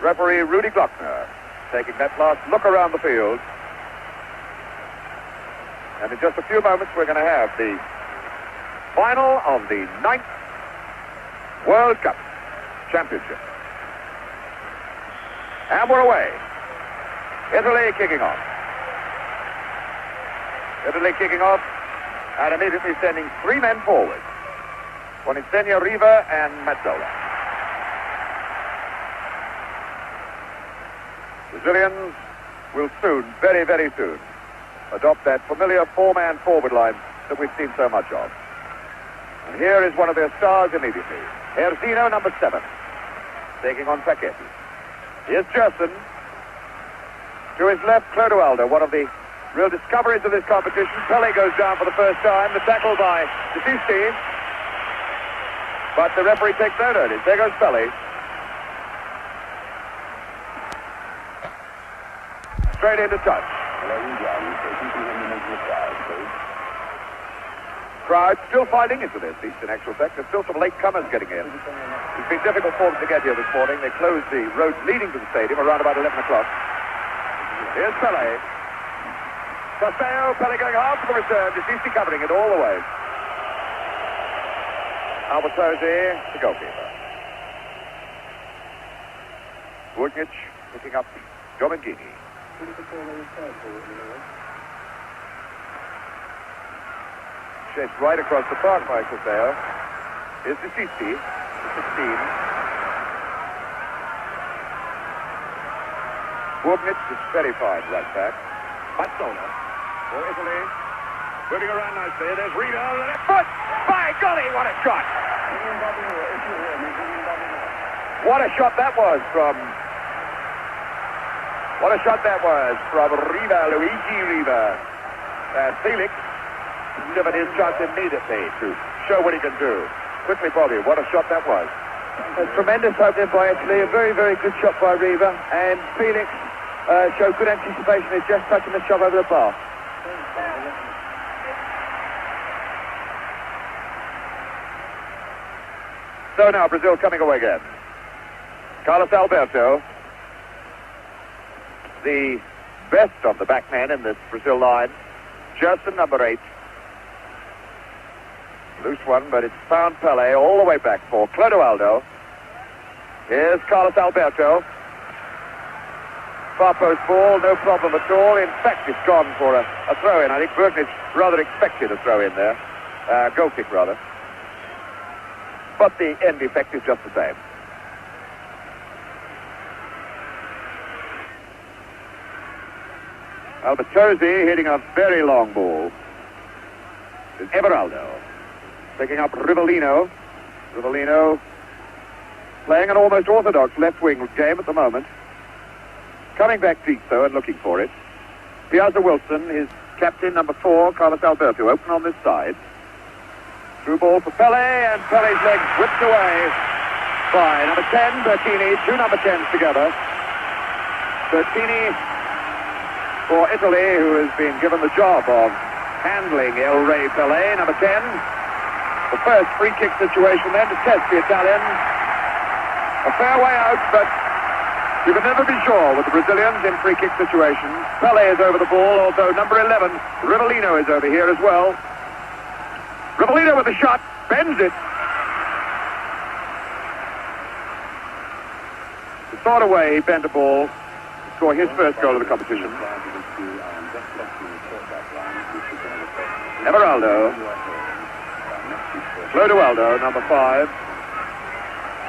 referee Rudy Glockner taking that last look around the field. And in just a few moments, we're going to have the final of the 9th World Cup Championship. And we're away. Italy kicking off. Italy kicking off and immediately sending 3 men forward. Boninsegna, Riva, and Mazzola. Brazilians will soon, very, very soon, adopt that familiar 4-man forward line that we've seen so much of. And here is one of their stars immediately. Jairzinho, number 7, taking on Paquette. Here's Gerson. To his left, Clodoaldo, one of the real discoveries of this competition. Pelé goes down for the first time. The tackle by Desisti. But the referee takes no notice. There goes Pelé. Straight into touch. Crowd still filing into their seats, in actual fact. There's still some late comers getting in. It's been difficult for them to get here this morning. They closed the road leading to the stadium around about 11 o'clock. Here's Pelé. Castello, Pelé going hard for the return. Desisti covering it all the way. Albertosi, the goalkeeper. Burnic picking up Domengini. Chased right across the park by Castello. Here's Desisti, 16. Burnic is very fine right back. Mazzola for Italy. Moving around nicely. There's Riva on the left foot. By golly, what a shot! What a shot that was from... What a shot that was from Riva, Luigi Riva. And Felix delivered his shot immediately to show what he can do. Quickly, Bobby, what a shot that was. A tremendous opening by Italy. A very, very good shot by Riva. And Felix showed good anticipation. He's just touching the shot over the bar. So now Brazil coming away again. Carlos Alberto, the best of the backmen in this Brazil line. Gerson, number 8. Loose one, but it's found Pelé all the way back for Clodoaldo. Here's Carlos Alberto. Far post ball, no problem at all. In fact, it's gone for a throw-in. I think Burnic rather expected a throw-in there. Goal kick, rather. But the end effect is just the same. Albertosi hitting a very long ball. It's Everaldo picking up Rivellino. Rivellino playing an almost orthodox left-wing game at the moment. Coming back deep, though, and looking for it. Piazza Wilson, his captain, number 4, Carlos Alberto, open on this side. Through ball for Pelé, and Pelé's leg whipped away by number 10, Bertini. 2 number 10s together. Bertini for Italy, who has been given the job of handling El Rey Pelé, number 10. The first free kick situation then to test the Italian. A fair way out, but you can never be sure with the Brazilians in free kick situations. Pelé is over the ball, although number 11, Rivellino, is over here as well. Rivellino with the shot, bends it. The sort of way he bent the ball to score his first goal of the competition. Everaldo. Clodoaldo, number 5.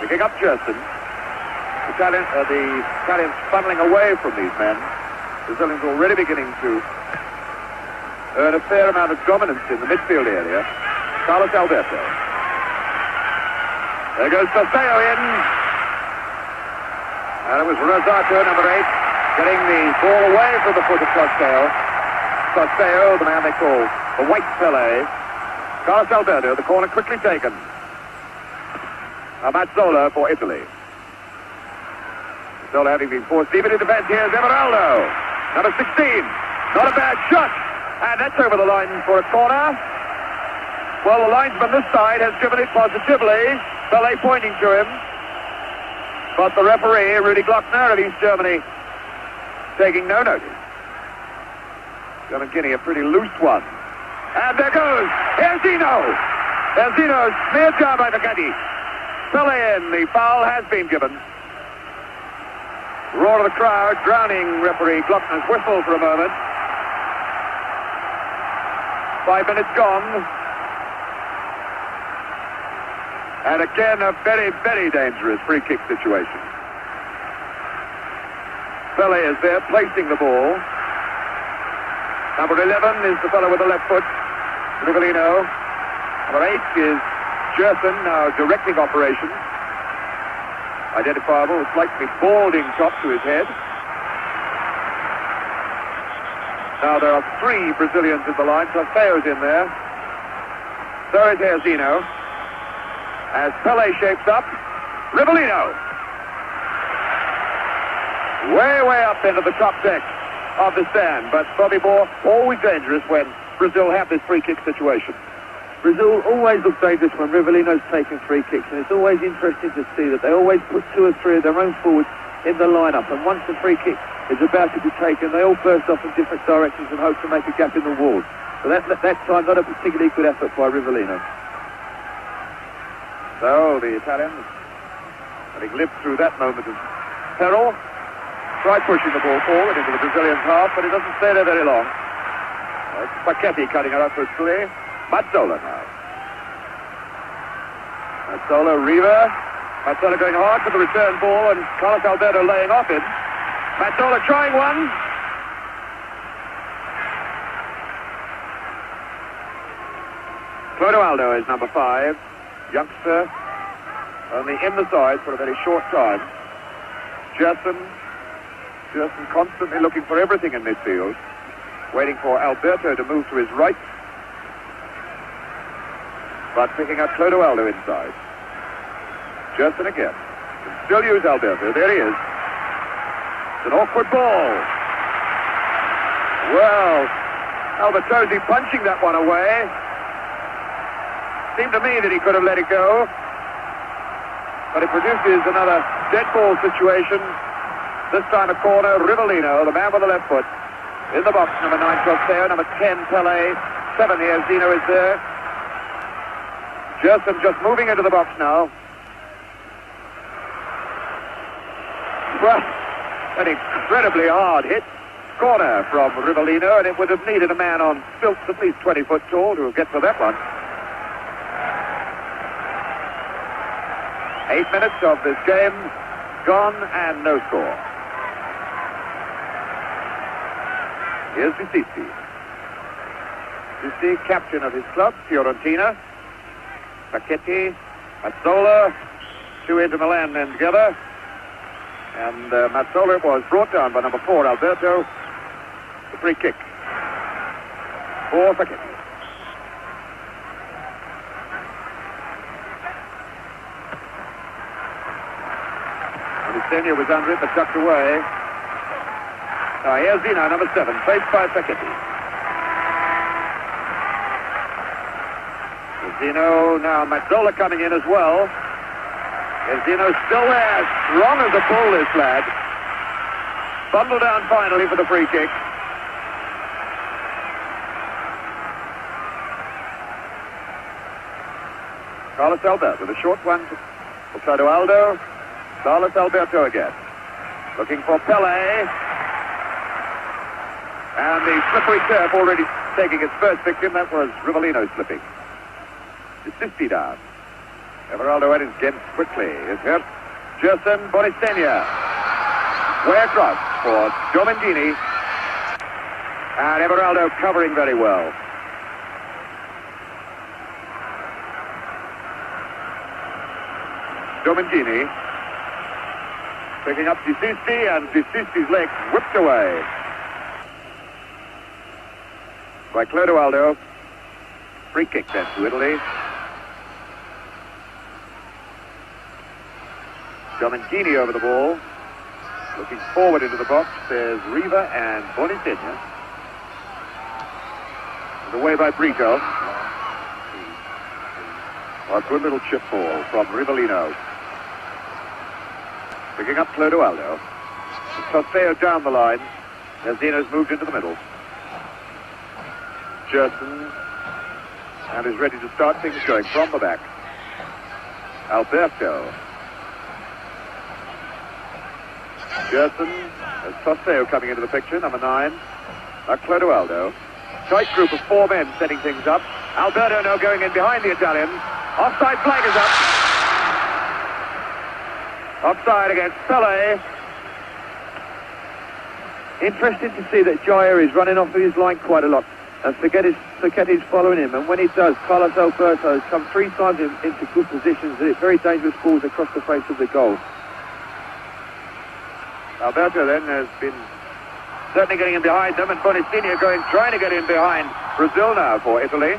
Picking up Gerson. The Italians funneling away from these men. Brazilians already beginning to earn a fair amount of dominance in the midfield area. Carlos Alberto. There goes Castello in. And it was Rosato, number 8, getting the ball away from the foot of Castello. Castello, the man they call the White Pelé. Carlos Alberto, the corner quickly taken. Mazzola for Italy. Mazzola having been forced deep into defense. Here's Everaldo, number 16. Not a bad shot. And that's over the line for a corner. Well, the linesman this side has driven it positively. Pelé pointing to him. But the referee, Rudy Glockner of East Germany, taking no notice. Guinea, a pretty loose one. And there goes Jairzinho. Jairzinho smeared down by Vacetti. Pelé in. The foul has been given. Roar of the crowd, drowning referee Glockner's whistle for a moment. 5 minutes gone. And again, a very, very dangerous free kick situation. Pelé is there, placing the ball. Number 11 is the fellow with the left foot, Rivellino. Number 8 is Jairzinho, now directing operations. Identifiable, with slightly balding top to his head. Now there are 3 Brazilians in the line, plus Theo's in there. So is Jairzinho. As Pelé shapes up, Rivellino. Way up into the top deck of the stand. But Bobby Moore, always dangerous when Brazil have this free kick situation. Brazil always look dangerous when Rivellino's taking free kicks, and it's always interesting to see that they always put 2 or 3 of their own forwards in the lineup, and once the free kick is about to be taken, they all burst off in different directions and hope to make a gap in the wall. But that time, not a particularly good effort by Rivellino. So the Italians, having lived through that moment of peril, try pushing the ball forward into the Brazilian half, but it doesn't stay there very long. It's Vacetti cutting it up for Sully. Mazzola now. Mazzola, Riva. Mazzola going hard for the return ball, and Carlos Alberto laying off him. Mazzola trying one. Clodoaldo is number 5. Youngster, only in the side for a very short time. Jairzinho constantly looking for everything in midfield, waiting for Alberto to move to his right, but picking up Clodoaldo inside. Jairzinho again. Can still use Alberto. There he is. It's an awkward ball. Well, Albertosi punching that one away. Seemed to me that he could have let it go, but it produces another dead ball situation. This time a corner. Rivellino, the man with the left foot, in the box. Number 9, Trofeo. Number 10, Pelé. 7 here, Zeno is there. Jairzinho just moving into the box now. Well, an incredibly hard hit. Corner from Rivellino, and it would have needed a man on stilts at least 20 foot tall to get to that one. 8 minutes of this game gone and no score. Here's Vacetti. Vacetti, captain of his club, Fiorentina. Vacetti, Mazzola, 2 into Milan then together. And Mazzola was brought down by number 4, Alberto. The free kick for Vacetti. Jairzinho was under it, but tucked away. Now here's Zeno, number 7, faced by Vacetti. Zeno, now Mazzola coming in as well. Zeno still there, strong as a bull, this lad. Bundled down finally for the free kick. Carlos Alberto with a short one for Clodoaldo. Carlos Alberto again. Looking for Pelé. And the slippery turf already taking its first victim. That was Rivellino slipping. Vacetti down. Everaldo at it again quickly. Is hurt. Jairzinho, Bonisenia. Way across for Domingini. And Everaldo covering very well. Domingini. Picking up Vacetti, and Vacetti's leg whipped away by Clodoaldo. Free kick then to Italy. Domingini over the ball. Looking forward into the box, there's Riva and Bonisenia. And away by Brito. A good little chip ball from Rivellino. Picking up Clodoaldo. Trofeo down the line. Jairzinho's moved into the middle. Jairzinho. And is ready to start things going from the back. Alberto. Jairzinho. There's Trofeo coming into the picture, number 9. Clodoaldo. Tight group of 4 men setting things up. Alberto now going in behind the Italians. Offside flag is up. Offside against Pelé. Interesting to see that Jair is running off of his line quite a lot. And Saketi's following him. And when he does, Carlos Alberto has come 3 times into good positions. Very dangerous balls across the face of the goal. Alberto then has been certainly getting in behind them, and Bonistinha trying to get in behind Brazil now for Italy.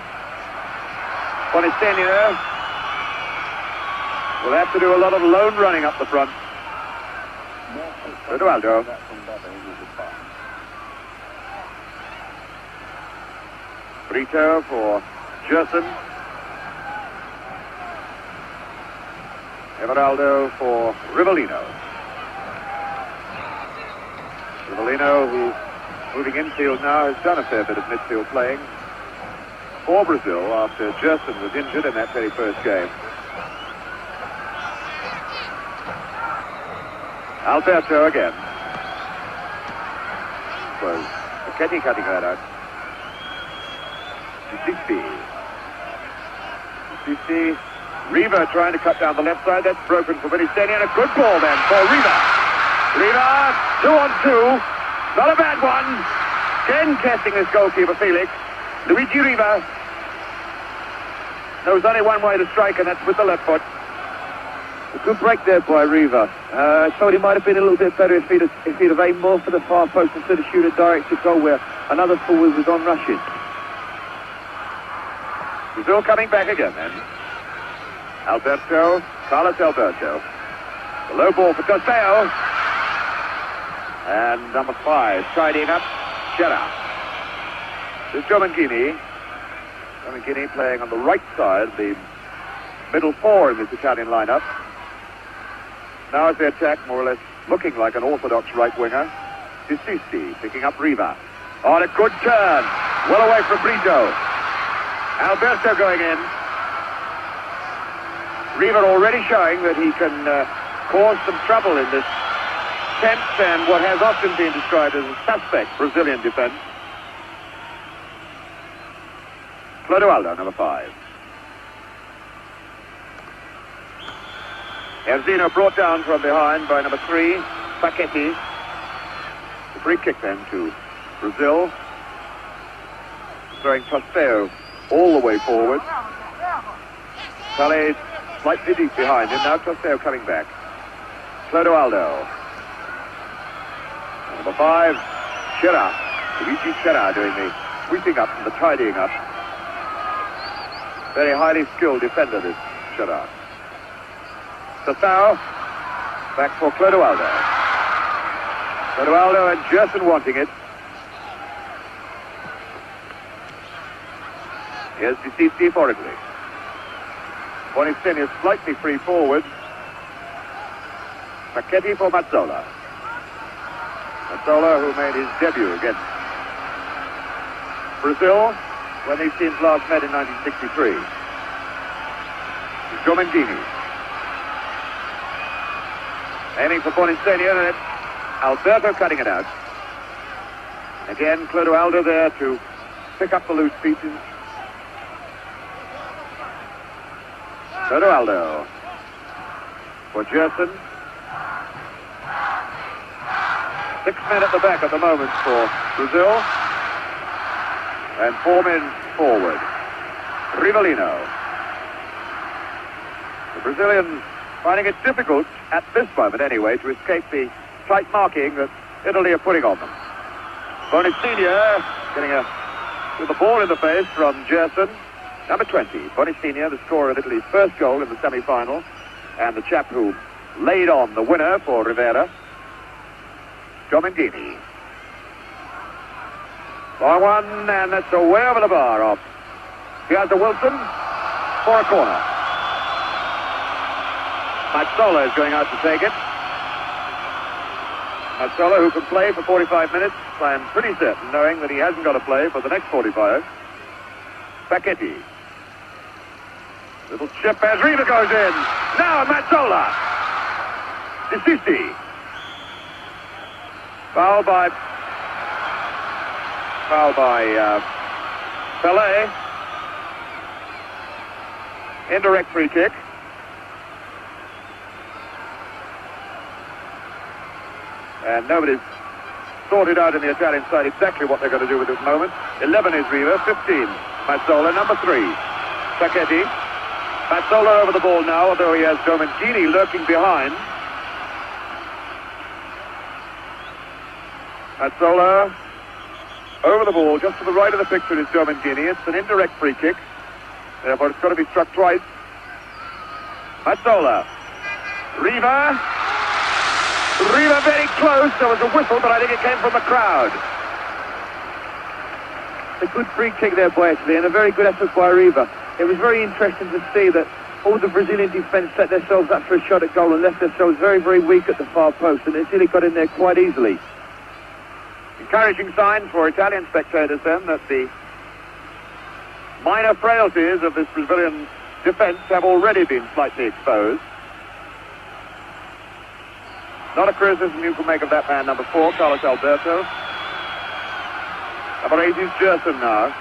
Bonistinha will have to do a lot of lone running up the front. Clodoaldo. Brito for Jairzinho. Everaldo for Rivellino. Rivellino, who's moving infield now, has done a fair bit of midfield playing for Brazil after Jairzinho was injured in that very first game. Alberto again. Was Saketi cutting that out. Sissi. Riva trying to cut down the left side. That's broken for Bonistinha, and a good ball then for Riva. Riva, 2-on-2. Not a bad one. Again testing this goalkeeper, Felix. Luigi Riva. There was only one way to strike, and that's with the left foot. A good break there by Riva. I thought he might have been a little bit better if he'd have aimed more for the far post instead of shoot a direct to goal where another forward was on rushing. Brazil coming back again then. Alberto, Carlos Alberto. The low ball for Trofeo. And number 5, tidying up, Gerard. There's Domangini. Domangini playing on the right side, the middle 4 in this Italian lineup. Now as they attack, more or less looking like an orthodox right winger. Sissi picking up Riva. On a good turn. Well away from Brito. Alberto going in. Riva already showing that he can cause some trouble in this tense and what has often been described as a suspect Brazilian defense. Clodoaldo, number 5. Jairzinho brought down from behind by number 3, Paquete. The free kick then to Brazil. Throwing Trofeo all the way forward. Pelé slightly deep behind him. Now Trofeo coming back. Clodoaldo. Number 5, Gerard. Luigi Gerard doing the sweeping up and the tidying up. Very highly skilled defender, this Gerard. Trofeo. Back for Clodoaldo. Clodoaldo and Jairzinho wanting it. Here's Sissi for Italy. Bonistinha is slightly free forward. Paquete for Mazzola. Mazzola, who made his debut against Brazil when these teams last met in 1963. Domangini. Aiming for Bonistinha, and it's Alberto cutting it out. Again, Clodoaldo there to pick up the loose pieces. Clodoaldo for Jairzinho. 6 men at the back at the moment for Brazil. And 4 men forward. Rivellino. The Brazilians finding it difficult, at this moment anyway, to escape the tight marking that Italy are putting on them. Bonistinha getting with the ball in the face from Jairzinho. Number 20, Bonistinha, the scorer of Italy's first goal in the semi-final, and the chap who laid on the winner for Rivera. Domangini. Long one, and that's away over the bar off. Here's the Wilson for a corner. Mazzola is going out to take it. Mazzola, who can play for 45 minutes, I am pretty certain, knowing that he hasn't got to play for the next 45. Facchetti. Little chip as Riva goes in. Now Mazzola. Disisti. Foul by Pelé. Indirect free kick. And nobody's sorted out in the Italian side exactly what they're going to do with this moment. 11 is Riva, 15 Mazzola, number 3 Facchetti. Mazzola over the ball now, although he has Domengini lurking behind. Mazzola over the ball, just to the right of the picture is Domengini. It's an indirect free kick, therefore it's got to be struck twice. Mazzola. Riva very close. There was a whistle, but I think it came from the crowd. A good free kick there, boy, actually, and a very good effort by Riva. It was very interesting to see that all the Brazilian defence set themselves up for a shot at goal and left themselves very, very weak at the far post, and Italy got in there quite easily. Encouraging sign for Italian spectators then that the minor frailties of this Brazilian defence have already been slightly exposed. Not a criticism you can make of that man, number 4, Carlos Alberto. Number 8 is Jairzinho now.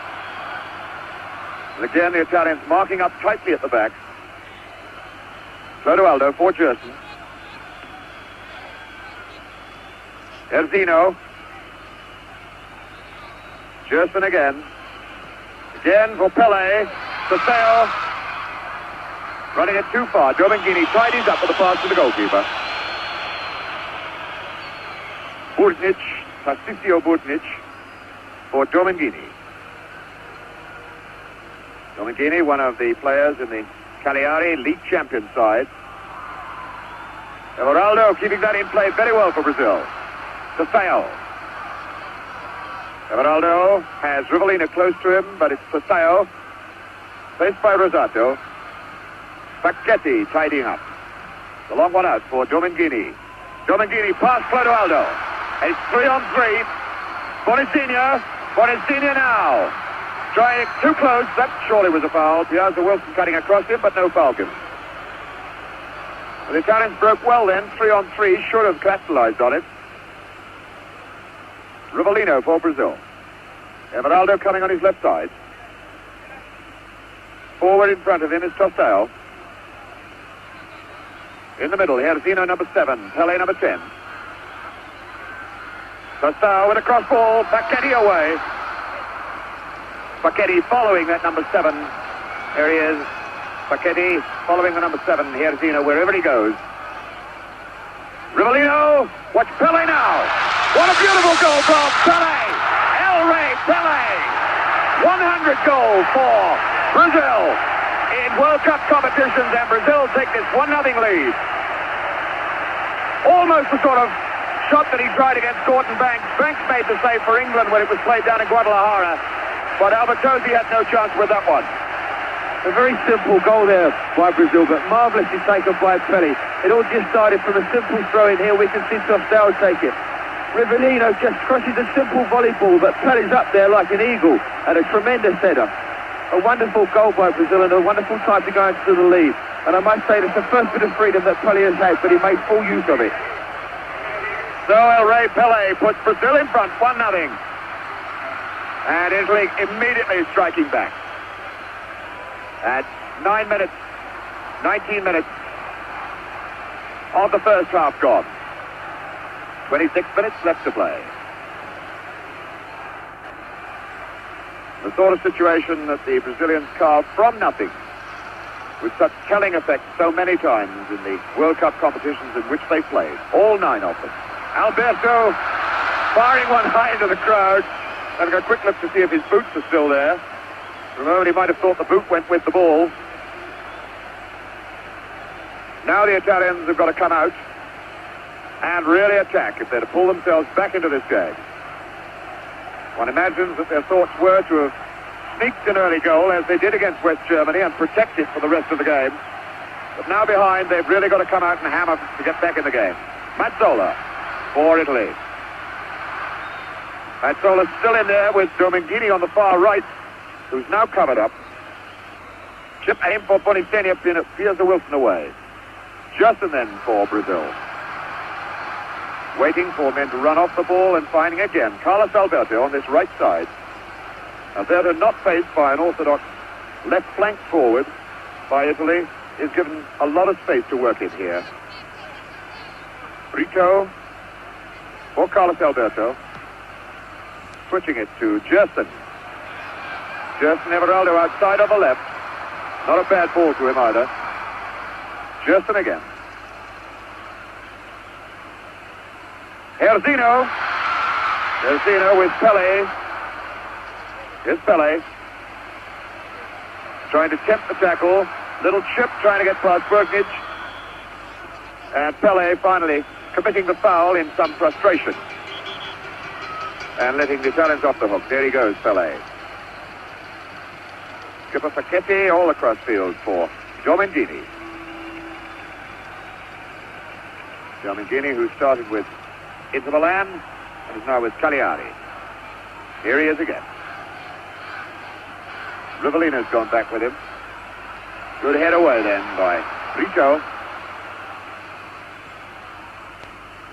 And again, the Italians marking up tightly at the back. Clodoaldo for Jairzinho. Jairzinho. Jairzinho again. Again for Pelé. Saseo. Running it too far. Domengini tidies up with the pass to the goalkeeper. Burnic, Tarcisio Burnic for Domengini. Domengini, one of the players in the Cagliari league champion side. Everaldo keeping that in play very well for Brazil. Saseo. Everaldo has Rivellino close to him, but it's Saseo. Faced by Rosato. Facchetti tidying up. The long one out for Domengini. Domengini past Clodoaldo. It's 3-on-3. Bonazzini now. Trying it too close. That surely was a foul. Piazza Wilson cutting across him, but no foul given. The Italians broke well then. 3-on-3. Should have capitalized on it. Rivellino for Brazil. Everaldo coming on his left side. Forward in front of him is Tostao. In the middle, Jairzinho, number 7. Pelé, number 10. Tostao with a cross ball. Facchetti away. Facchetti following that number 7. There he is. Facchetti following the number 7. Jairzinho wherever he goes. Rivellino. Watch Pelé now. What a beautiful goal from Pelé. El Rey Pelé. 100 goal for Brazil in World Cup competitions, and Brazil take this 1-0 lead. Almost the sort of shot that he tried against Gordon Banks. Banks made the save for England when it was played down in Guadalajara, but Albertosi had no chance with that one. A very simple goal there by Brazil, but marvellously taken by Pelé. It all just started from a simple throw in here. We can see Tostao take it. Rivellino just crushes a simple volleyball, but Pelé's up there like an eagle and a tremendous header. A wonderful goal by Brazil and a wonderful time to go into the lead. And I must say, it's the first bit of freedom that Pelé has had, but he made full use of it. So El Rey Pelé puts Brazil in front, 1-0. And Italy immediately striking back. At 19 minutes of the first half gone. 26 minutes left to play. The sort of situation that the Brazilians carved from nothing with such telling effect so many times in the World Cup competitions in which they played. All 9 of them. Alberto firing one high into the crowd. Having a quick look to see if his boots are still there. For a moment he might have thought the boot went with the ball. Now the Italians have got to come out and really attack if they're to pull themselves back into this game. One imagines that their thoughts were to have sneaked an early goal as they did against West Germany and protect it for the rest of the game. But now behind, they've really got to come out and hammer to get back in the game. Mazzola. for Italy. Mazzola's still in there with Domingini on the far right, who's now covered up. Chip aim for Bonifenia, Piazza Wilson away. Justin then for Brazil. Waiting for men to run off the ball and finding again Carlos Alberto on this right side. Alberto not faced by an orthodox left flank forward by Italy, is given a lot of space to work in here. Brito for Carlos Alberto. Switching it to Jairzinho. Jairzinho Everaldo outside on the left. Not a bad ball to him either. Jairzinho again. Jairzinho. Jairzinho with Pelé. Here's Pelé. Trying to tempt the tackle. Little chip trying to get past Bergnich. And Pelé finally committing the foul in some frustration. And letting the Italians off the hook. There he goes, Pelé. Skipper Facchetti all across field for Domingini. Domingini, who started with Inter Milan and is now with Cagliari. Here he is again. Rivellino's gone back with him. Good head away then by Brito.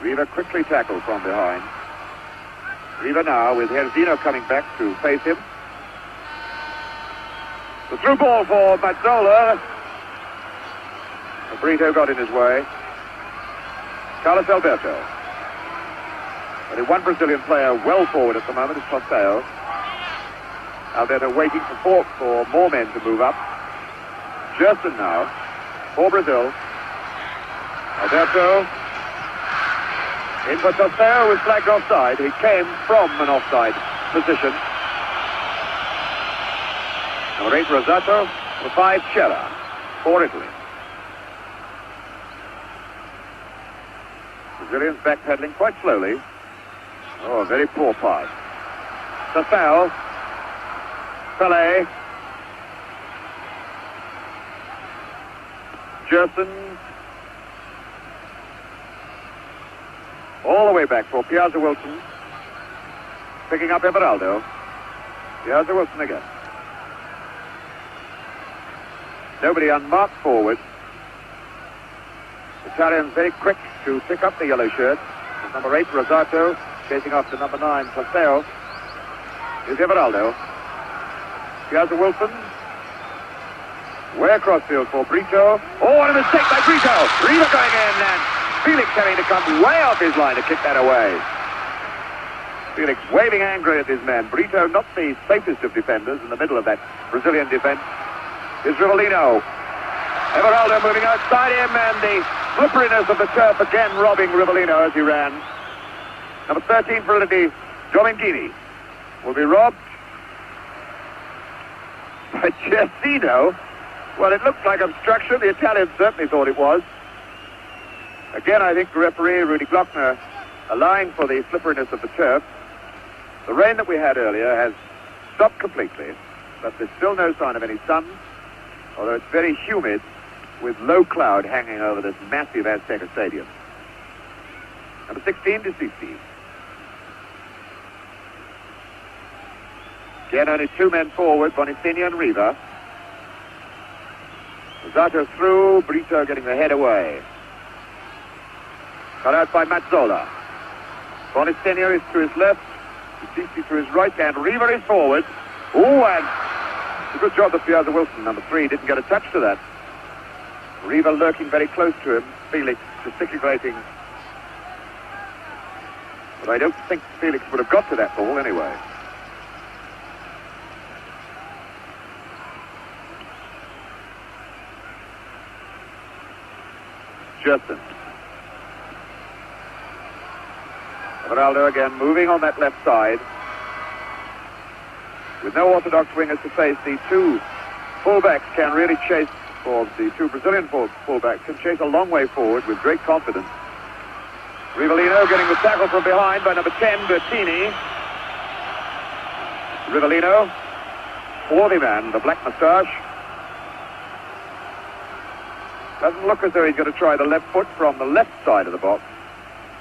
Riva quickly tackled from behind. Riva now with Jairzinho coming back to face him. The through ball for Mazzola. Brito got in his way. Carlos Alberto. Only one Brazilian player well forward at the moment is Tostao. Alberto waiting for more men to move up. Jairzinho now for Brazil. Alberto in for Tostao, was flagged offside. He came from an offside position. Number 8 Rosato, number 5 Cella for Italy. Brazilians backpedaling quite slowly. Oh, a very poor pass. Tostao. Pelé. Jairzinho. All the way back for Piazza Wilson. Picking up Everaldo. Piazza Wilson again. Nobody unmarked forward. Italians very quick to pick up the yellow shirt. With number 8 Rosato chasing after number 9 Tostao. Here's Everaldo. Piazza Wilson. Way across field for Brito. Oh, what a mistake by Brito. Riva going in and Felix having to come way off his line to kick that away. Felix waving angrily at his man. Brito not the safest of defenders in the middle of that Brazilian defense. Is Rivellino. Everaldo moving outside him and the slipperiness of the turf again robbing Rivellino as he ran. Number 13 for Italy, Domingini, will be robbed. But Jairzinho, well, it looked like obstruction. The Italians certainly thought it was. Again, I think the referee, Rudy Glockner, allowing for the slipperiness of the turf. The rain that we had earlier has stopped completely, but there's still no sign of any sun, although it's very humid with low cloud hanging over this massive Azteca stadium. Number 16, Decisi. Again, only 2 men forward, Bonifenia and Riva. Rosato through, Brito getting the head away. Cut out by Mazzola. Bonifenia is to his left, Decisi to his right, and Riva is forward. Oh, and a good job that Piazza Wilson, number 3, didn't get a touch to that. Riva lurking very close to him, Felix gesticulating. But I don't think Felix would have got to that ball anyway. Jairzinho. Everaldo again moving on that left side. With no orthodox wingers to face, the 2 fullbacks can really chase, or the 2 Brazilian fullbacks can chase a long way forward with great confidence. Rivellino getting the tackle from behind by number 10, Bertini. Rivellino, swarthy man, the black moustache. Doesn't look as though he's going to try the left foot from the left side of the box.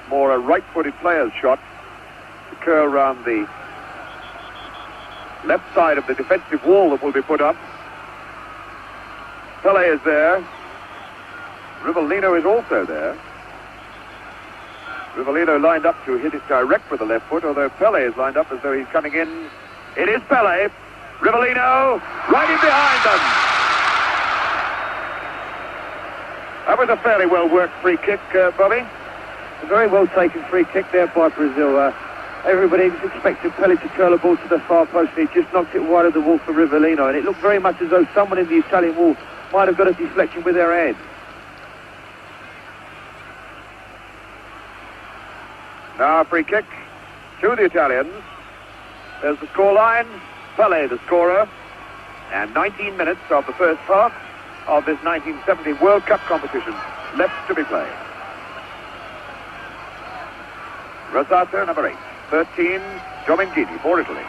more a right-footed player's shot to curl round the left side of the defensive wall that will be put up. Pelé is there. Rivellino is also there. Rivellino lined up to hit it direct with the left foot, although Pelé is lined up as though he's coming in. It is Pelé. Rivellino right in behind them. That was a fairly well-worked free kick, Bobby. A very well-taken free kick there by Brazil. Everybody was expecting Pelé to curl a ball to the far post, and he just knocked it wide of the wall for Rivellino, and it looked very much as though someone in the Italian wall might have got a deflection with their head. Now a free kick to the Italians. There's the scoreline. Pelé the scorer. And 19 minutes of the first half of this 1970 World Cup competition left to be played. Rosato, number 8. 13, Domingini for Italy.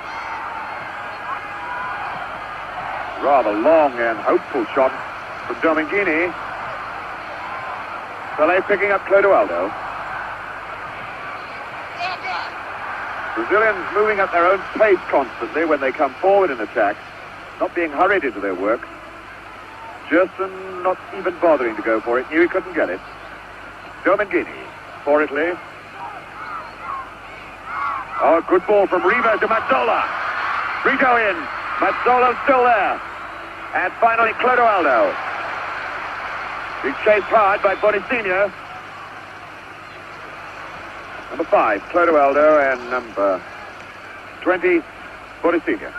Rather long and hopeful shot from Domingini. Pelé picking up Clodoaldo. Brazilians moving at their own pace constantly when they come forward in attack, not being hurried into their work. Jairzinho not even bothering to go for it, knew he couldn't get it. Domingini for Italy. Oh, good ball from Riva to Mazzola. Rito in. Mazzola's still there. And finally Clodoaldo. Being chased hard by Bonicinho. Number 5, Clodoaldo, and number 20, Bonicinho.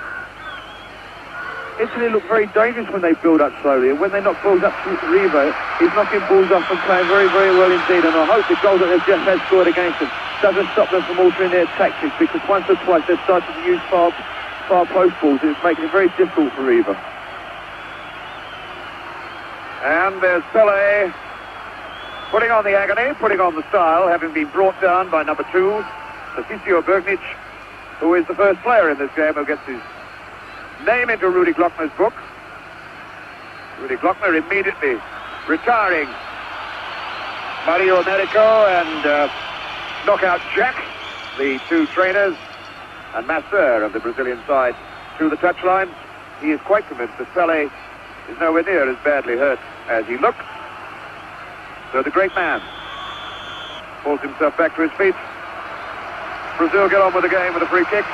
Italy look very dangerous when they build up slowly, and when they knock balls up to Riva, he's knocking balls off and playing very, very well indeed. And I hope the goal that they've just had scored against them doesn't stop them from altering their tactics, because once or twice they've started to use far post balls, and it's making it very difficult for Riva. And there's Pelé putting on the agony, putting on the style, having been brought down by number 2, Tassisio Bergnic, who is the first player in this game who gets his name into Rudy Glockner's book. Rudy Glockner immediately retiring Mario Americo and Knockout Jack, the 2 trainers, and master of the Brazilian side, to the touchline. He is quite convinced that Pelé is nowhere near as badly hurt as he looks. So the great man pulls himself back to his feet. Brazil get on with the game with a free kick.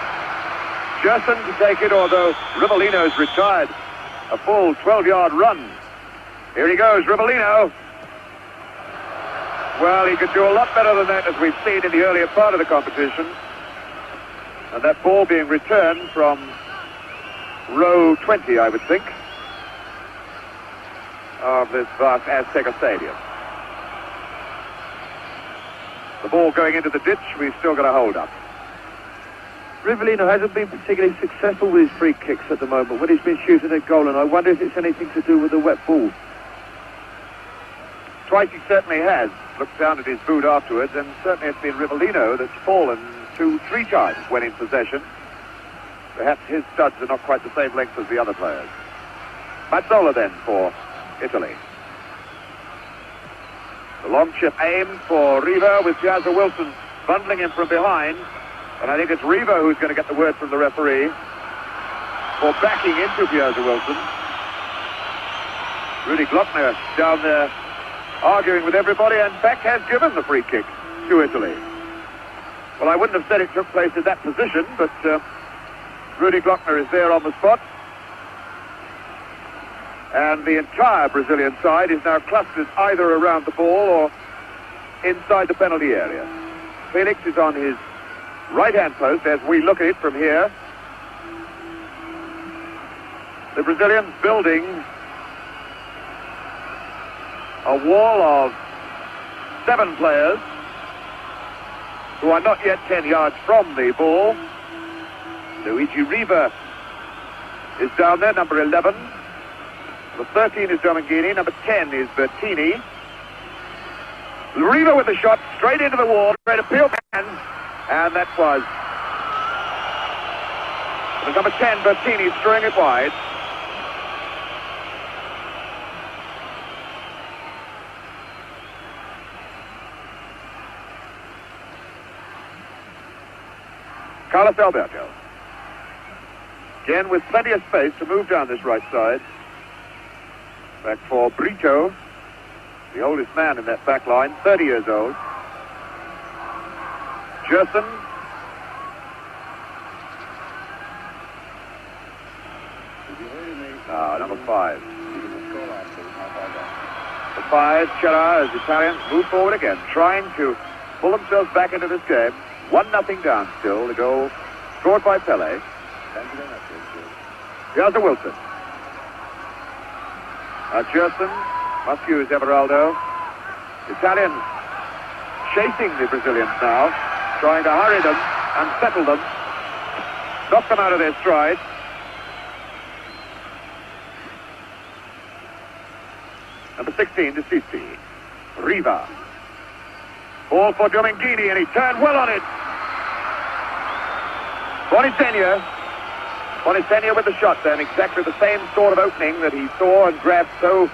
Jairzinho to take it, although Rivellino's retired. A full 12-yard run. Here he goes, Rivellino. Well, he could do a lot better than that, as we've seen in the earlier part of the competition. And that ball being returned from row 20, I would think, of this vast Azteca Stadium. The ball going into the ditch, we've still got a hold up. Rivellino hasn't been particularly successful with his free kicks at the moment when he's been shooting at goal, and I wonder if it's anything to do with the wet ball. Twice he certainly has looked down at his boot afterwards, and certainly it's been Rivellino that's fallen 2-3 times when in possession. Perhaps his studs are not quite the same length as the other players. Mazzola then for Italy. The long chip aimed for Riva, with Piazza Wilson bundling him from behind. And I think it's Riva who's going to get the word from the referee for backing into Piazza Wilson. Rudy Glockner down there arguing with everybody, and Beck has given the free kick to Italy. Well, I wouldn't have said it took place in that position, but Rudy Glockner is there on the spot. And the entire Brazilian side is now clustered either around the ball or inside the penalty area. Felix is on his right-hand post as we look at it from here. The Brazilians building a wall of 7 players who are not yet 10 yards from the ball. Luigi Riva is down there, number 11. Number 13 is Domingini. Number 10 is Bertini. Riva with the shot straight into the wall, straight to peel hands, and that was number 10, Bertini, throwing it wide. Carlos Alberto. Again with plenty of space to move down this right side. Back for Brito, the oldest man in that back line, 30 years old. Jairzinho. Number 5. The 5, Chera, as Italians move forward again, trying to pull themselves back into this game. 1-0 down still. The goal scored by Pelé. Here's a Wilson. Jairzinho must use Everaldo. Italians chasing the Brazilians now, trying to hurry them, unsettle them, knock them out of their stride. Number 16, Decisi. Riva. Ball for Dominguini, and he turned well on it. Bonitenia with the shot then, exactly the same sort of opening that he saw and grabbed so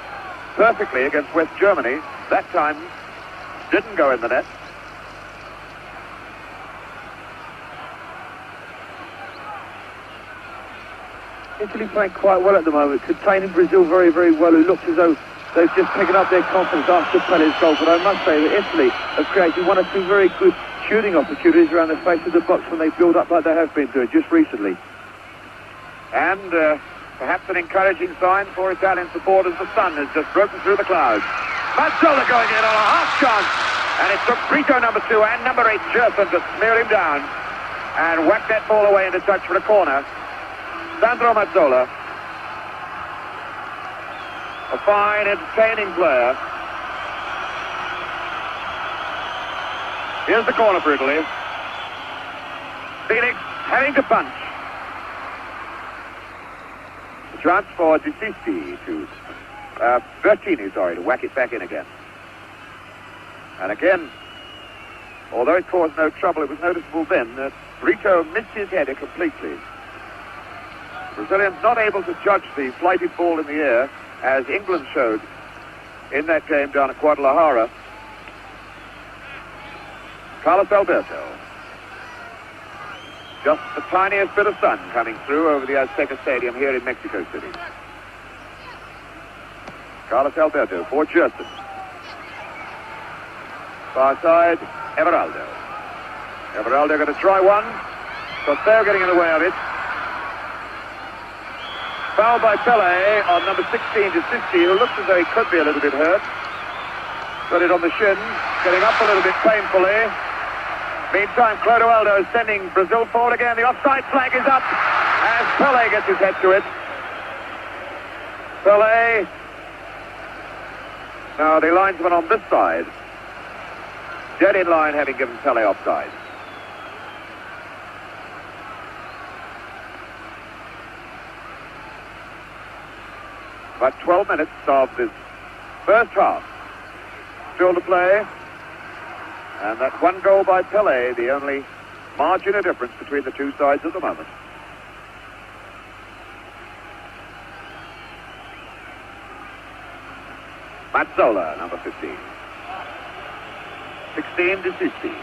perfectly against West Germany. That time didn't go in the net. Italy playing quite well at the moment, containing Brazil very, very well, who looks as though they've just picking up their confidence after Pelé's goal. But I must say that Italy have created one or two very good shooting opportunities around the face of the box when they build up like they have been doing just recently. And perhaps an encouraging sign for Italian supporters. The sun has just broken through the clouds. Mazzola going in on a half chance. And it took Brito, number 2, and number 8, Jairzinho, to smear him down and whack that ball away into touch for a corner. Sandro Mazzola, a fine, entertaining player. Here's the corner for Italy. Felix having to punch. The chance for Decisi to Bertini, to whack it back in again. And again, although it caused no trouble, it was noticeable then that Brito missed his header completely. Brazilians not able to judge the flighted ball in the air, as England showed in that game down at Guadalajara. Carlos Alberto. Just the tiniest bit of sun coming through over the Azteca Stadium here in Mexico City. Carlos Alberto for Jairzinho. Far side, Everaldo. Everaldo going to try one. Costeo getting in the way of it. Foul by Pelé on number 16, Decisi, who looks as though he could be a little bit hurt. Got it on the shin, getting up a little bit painfully. Meantime, Clodoaldo is sending Brazil forward again. The offside flag is up as Pelé gets his head to it. Pelé. Now the linesman on this side, dead in line, having given Pelé offside. About 12 minutes of this first half still to play. And that one goal by Pelé, the only margin of difference between the two sides at the moment. Mazzola, number 15. 16, Decisi.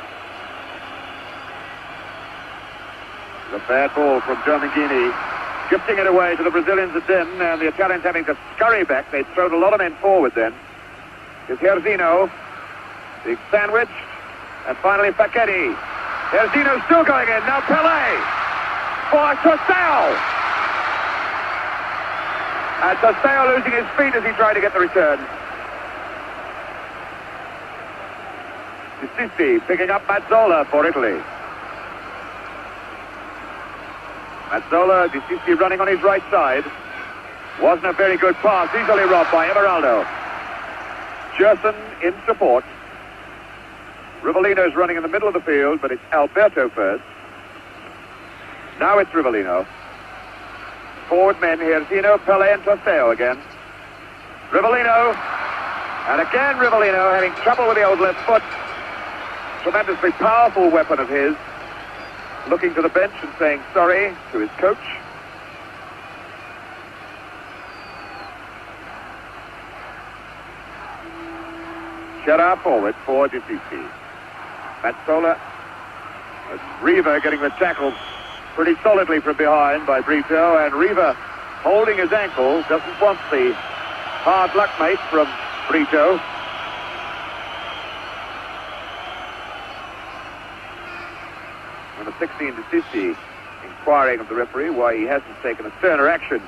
The bad ball from Dominguini, gifting it away to the Brazilians again, and the Italians having to scurry back. They'd thrown a lot of men forward then. It's Jairzinho, big sandwich, and finally Paquetti. Jairzinho still going in, now Pelé for Costeo. And Costeo losing his feet as he tried to get the return. Decisi picking up Mazzola for Italy. Mazzola, Decisi running on his right side. Wasn't a very good pass, easily robbed by Everaldo. Jairzinho in support. Rivellino's running in the middle of the field, but it's Alberto first. Now it's Rivellino. Forward men here, Jairzinho, Pelé and Costeo again. Rivellino, and again Rivellino having trouble with the old left foot. Tremendously powerful weapon of his. Looking to the bench and saying sorry to his coach. Chera forward for Decisi. Mazzola It's Riva getting the tackle pretty solidly from behind by Brito, and Riva holding his ankle, doesn't want the hard luck mate from Brito. Number 16 to Sissi inquiring of the referee why he hasn't taken a sterner action.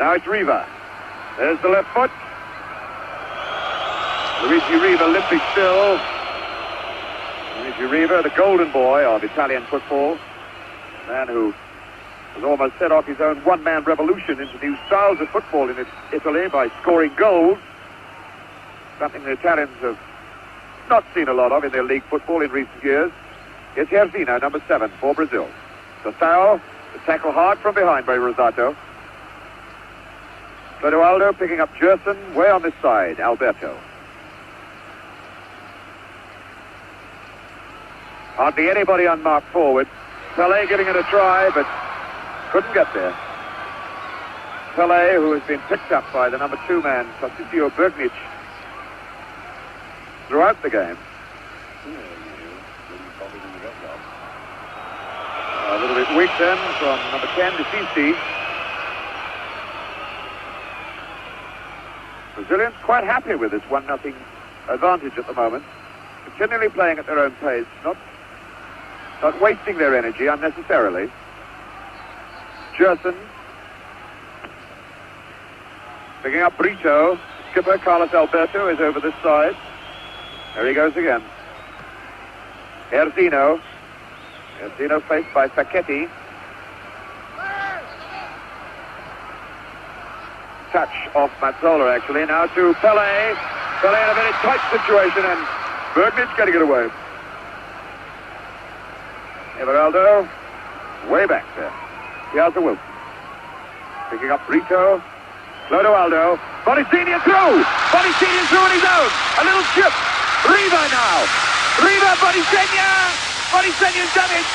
Now it's Riva. There's the left foot. Luigi Riva limping still. Luigi Riva, the golden boy of Italian football. Man who has almost set off his own one-man revolution into new styles of football in Italy by scoring goals. Something the Italians have not seen a lot of in their league football in recent years. It's Jairzinho, number 7 for Brazil. Sestao, the tackle hard from behind by Rosato. Clodoaldo picking up Gerson way on this side, Alberto. Hardly anybody unmarked forward. Pelé giving it a try, but couldn't get there. Pelé, who has been picked up by the number 2 man, Tarcisio Bergnic, throughout the game. A little bit weak then from number 10 to Sissi. Brazilians quite happy with this 1-0 advantage at the moment. Continually playing at their own pace, not wasting their energy unnecessarily. Gerson picking up Brito. Skipper Carlos Alberto is over this side. There he goes again. Jairzinho faced by Sacchetti. Touch off Mazzola actually. Now to Pelé. Pelé in a very tight situation and Bergnic getting it away. Everaldo way back there. Here's the Wilson. Picking up Brito. Clodoaldo. Bonicini through! Bonicini through on his own! A little chip! Riva now! Riva, Bonicini! Bonicini's done it!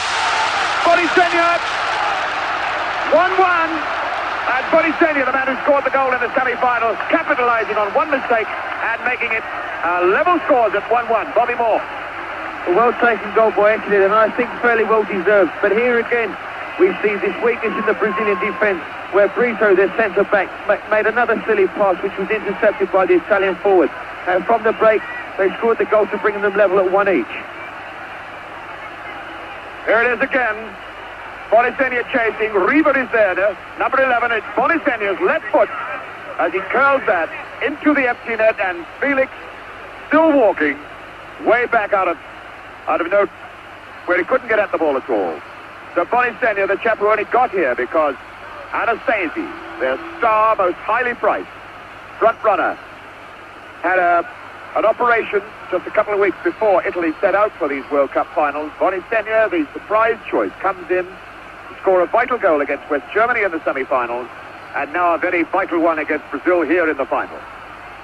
Bonicini! 1-1! And Bonicini, the man who scored the goal in the semi-finals, capitalizing on one mistake and making it level scores at 1-1. Bobby Moore. A well-taken goal by Italy, and I think fairly well-deserved. But here again, we see this weakness in the Brazilian defence, where Brito, their centre-back, made another silly pass, which was intercepted by the Italian forward. And from the break, they scored the goal to bring them level at 1 each. Here it is again. Bonicini chasing. Riva is there. Number 11, it's Bonicini's left foot as he curls that into the empty net, and Felix still walking way back out of note where he couldn't get at the ball at all. So Bonicini, the chap who only got here because Anastasi, their star, most highly priced front runner, had an operation just a couple of weeks before Italy set out for these World Cup finals. Bonicini, the surprise choice, comes in to score a vital goal against West Germany in the semi-finals, and now a very vital one against Brazil here in the final.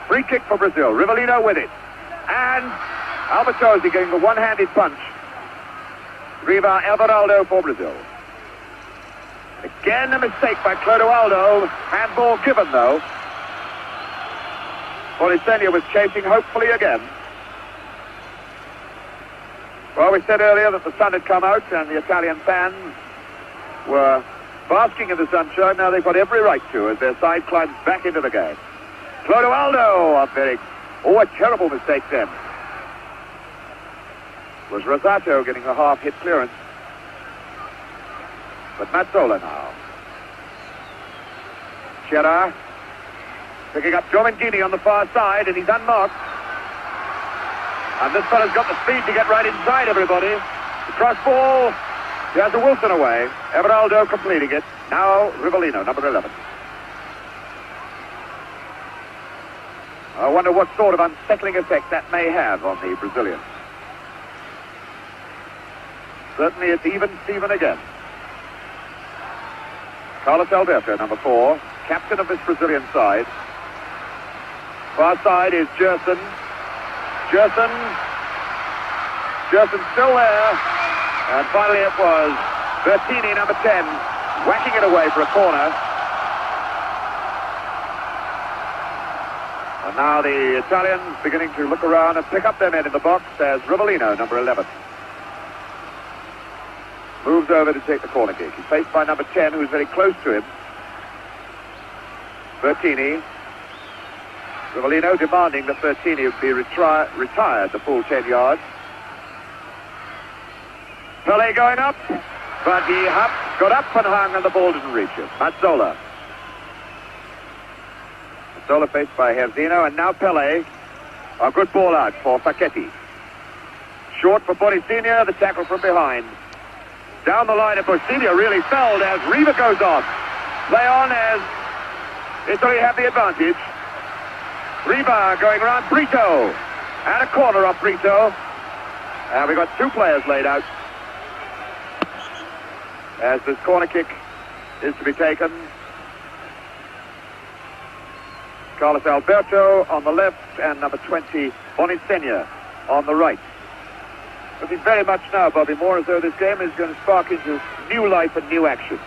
Free kick for Brazil. Rivellino with it. And Albertosi getting the one-handed punch. Riva Everaldo for Brazil. Again a mistake by Clodoaldo. Handball given though. Bonicini was chasing hopefully again. Well, we said earlier that the sun had come out and the Italian fans were basking in the sunshine. Now they've got every right to as their side climbs back into the game. Clodoaldo, a terrible mistake then. Was Rosato getting a half-hit clearance. But Mazzola now. Chera picking up Domengini on the far side, and he's unmarked. And this fella's got the speed to get right inside everybody. The cross ball. He has a Wilson away. Everaldo completing it. Now Rivellino, number 11. I wonder what sort of unsettling effect that may have on the Brazilians. Certainly it's even Steven again. Carlos Alberto, number 4, captain of this Brazilian side. Far side is Gerson. Gerson still there. And finally it was Bertini, number 10, whacking it away for a corner. A And now the Italians beginning to look around and pick up their men in the box as Rivellino, number 11, moves over to take the corner kick. He's faced by number 10, who's very close to him, Bertini. Rivellino demanding that Bertini be retired the full 10 yards. Pelé going up, but he got up and hung and the ball didn't reach him. Mazzola. Mazzola faced by Jairzinho, and now Pelé. A good ball out for Facchetti. Short for Bonisigna, the tackle from behind. Down the line, and Bonisigna really fell as Riva goes on. Play on as Italy have the advantage. Riva going around Brito. And a corner off Brito. And we've got two players laid out as this corner kick is to be taken. Carlos Alberto on the left and number 20, Bonisigna, on the right. Looking very much now, Bobby Moore, as though this game is going to spark into new life and new action.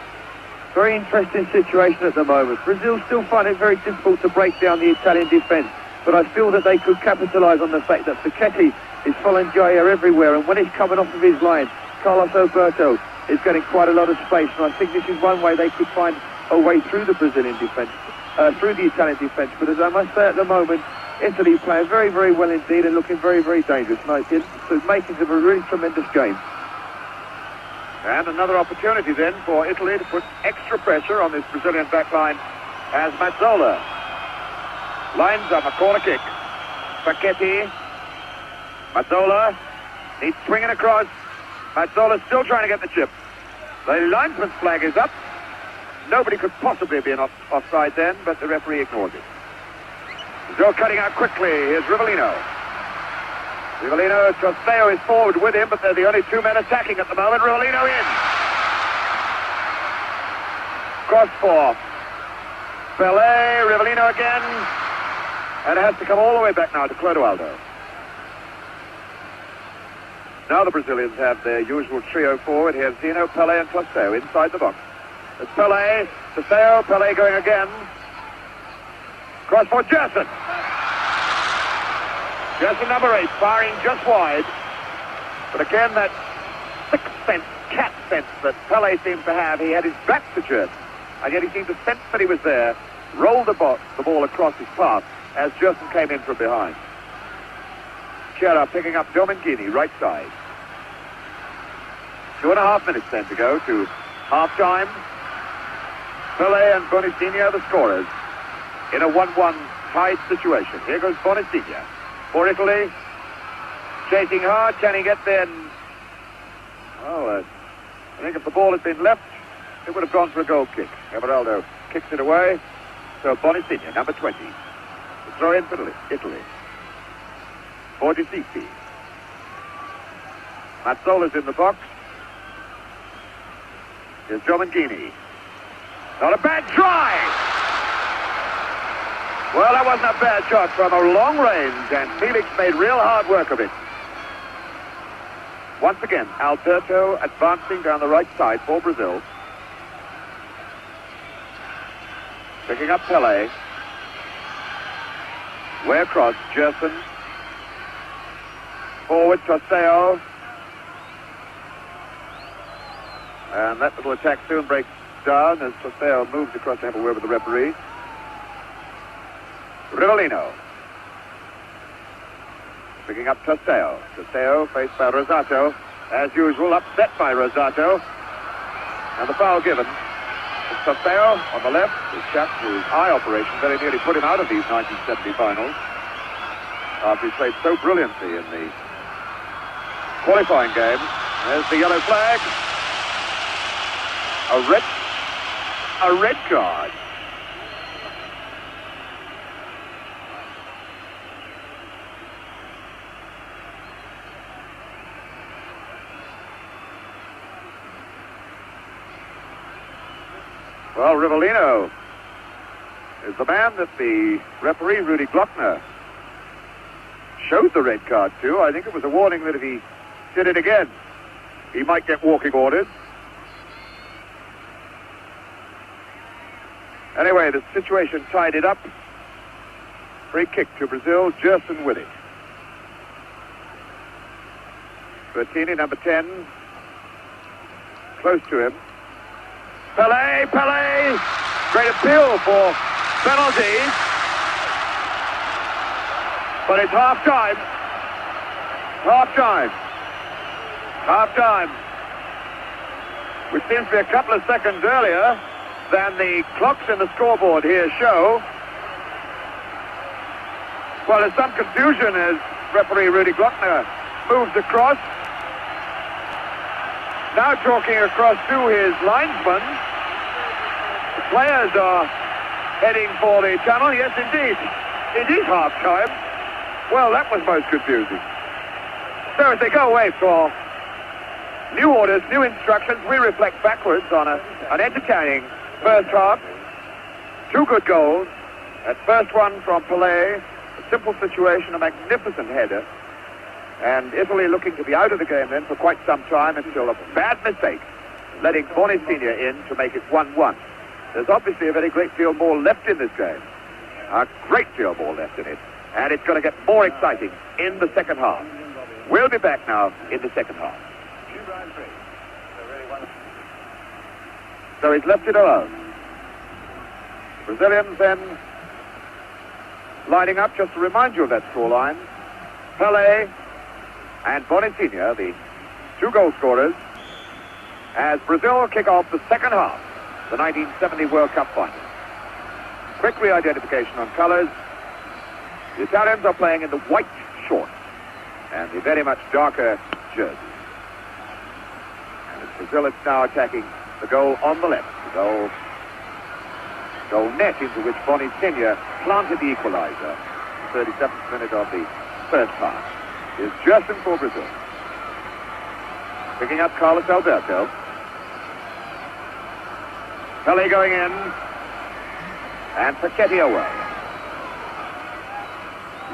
Very interesting situation at the moment. Brazil still find it very difficult to break down the Italian defence, but I feel that they could capitalise on the fact that Facchetti is following Jair everywhere, and when he's coming off of his line, Carlos Alberto is getting quite a lot of space, and I think this is one way they could find a way through the Brazilian defence, through the Italian defence. But as I must say at the moment, Italy playing very, very well indeed and looking very, very dangerous. So making of a really tremendous game. And another opportunity then for Italy to put extra pressure on this Brazilian backline as Mazzola lines up a corner kick. Facchetti. Mazzola needs swinging across. Mazzola still trying to get the chip. The linesman's flag is up. Nobody could possibly be offside then, but the referee ignores it. Brazil cutting out quickly. Here's Rivellino. Rivellino, Trosteo is forward with him, but they're the only two men attacking at the moment. Rivellino in. Cross for Pelé. Rivellino again. And it has to come all the way back now to Clodoaldo. Now the Brazilians have their usual trio forward. Here's Jairzinho, Pelé and Trosteo inside the box. It's Pelé, Trosteo, Pelé going again. Cross for Gerson. Gerson number 8, firing just wide. But again, that sixth sense, cat sense that Pelé seems to have. He had his back to Gerson, and yet he seemed to sense that he was there, rolled the ball across his path as Gerson came in from behind. Chiara picking up Domengini, right side. 2.5 minutes then to go to half-time. Pelé and Bonisigna the scorers in a 1-1 tied situation. Here goes Bonisigna for Italy. Chasing hard, can he get there? Well, I think if the ball had been left, it would have gone for a goal kick. Everaldo kicks it away. So Bonisigna, number 20, to throw in for Italy. For Decisi. Mazzola's in the box. Here's Domengini. Not a bad try! Well, that wasn't a bad shot from a long range, and Felix made real hard work of it. Once again, Alberto advancing down the right side for Brazil. Picking up Pelé. Way across, Gerson. Forward, Trosteo. And that little attack soon breaks down as Trosteo moves across to have a word with the referee. Rivellino. Picking up Trosteo. Trosteo faced by Rosato. As usual, upset by Rosato. And the foul given. It's Trosteo on the left. His chap, whose eye operation very nearly put him out of these 1970 finals. After he played so brilliantly in the qualifying game. There's the yellow flag. A red card. Well, Rivellino is the man that the referee, Rudy Glockner, showed the red card to. I think it was a warning that if he did it again, he might get walking orders. Anyway, the situation tied it up. Free kick to Brazil, Jairzinho with it. Bertini, number 10, close to him. Pelé! Great appeal for penalties. But it's half-time. Half-time. Which seems to be a couple of seconds earlier than the clocks in the scoreboard here show. Well, there's some confusion as referee Rudy Glockner moves across. Now talking across to his linesman. The players are heading for the tunnel. Yes, indeed. It is half-time. Well, that was most confusing. So as they go away for new orders, new instructions, we reflect backwards on an entertaining first half. Two good goals. That first one from Pelé, a simple situation, a magnificent header. And Italy looking to be out of the game then for quite some time until a bad mistake, letting Bonisigna in to make it 1-1. There's obviously a very great deal more left in this game. A great deal more left in it. And it's going to get more exciting in the second half. We'll be back now in the second half. So he's left it alone. Brazilians then lining up, just to remind you of that scoreline. Pelé and Bonisigna, the two goal scorers, as Brazil kick off the second half, the 1970 World Cup Final. Quick re-identification on colours. The Italians are playing in the white shorts and the very much darker jerseys. And as Brazil is now attacking the goal on the left, the goal net into which Bonisigna planted the equalizer. The 37th minute of the first half is Jairzinho for Brazil. Picking up Carlos Alberto. Pelé going in. And Paquetti away.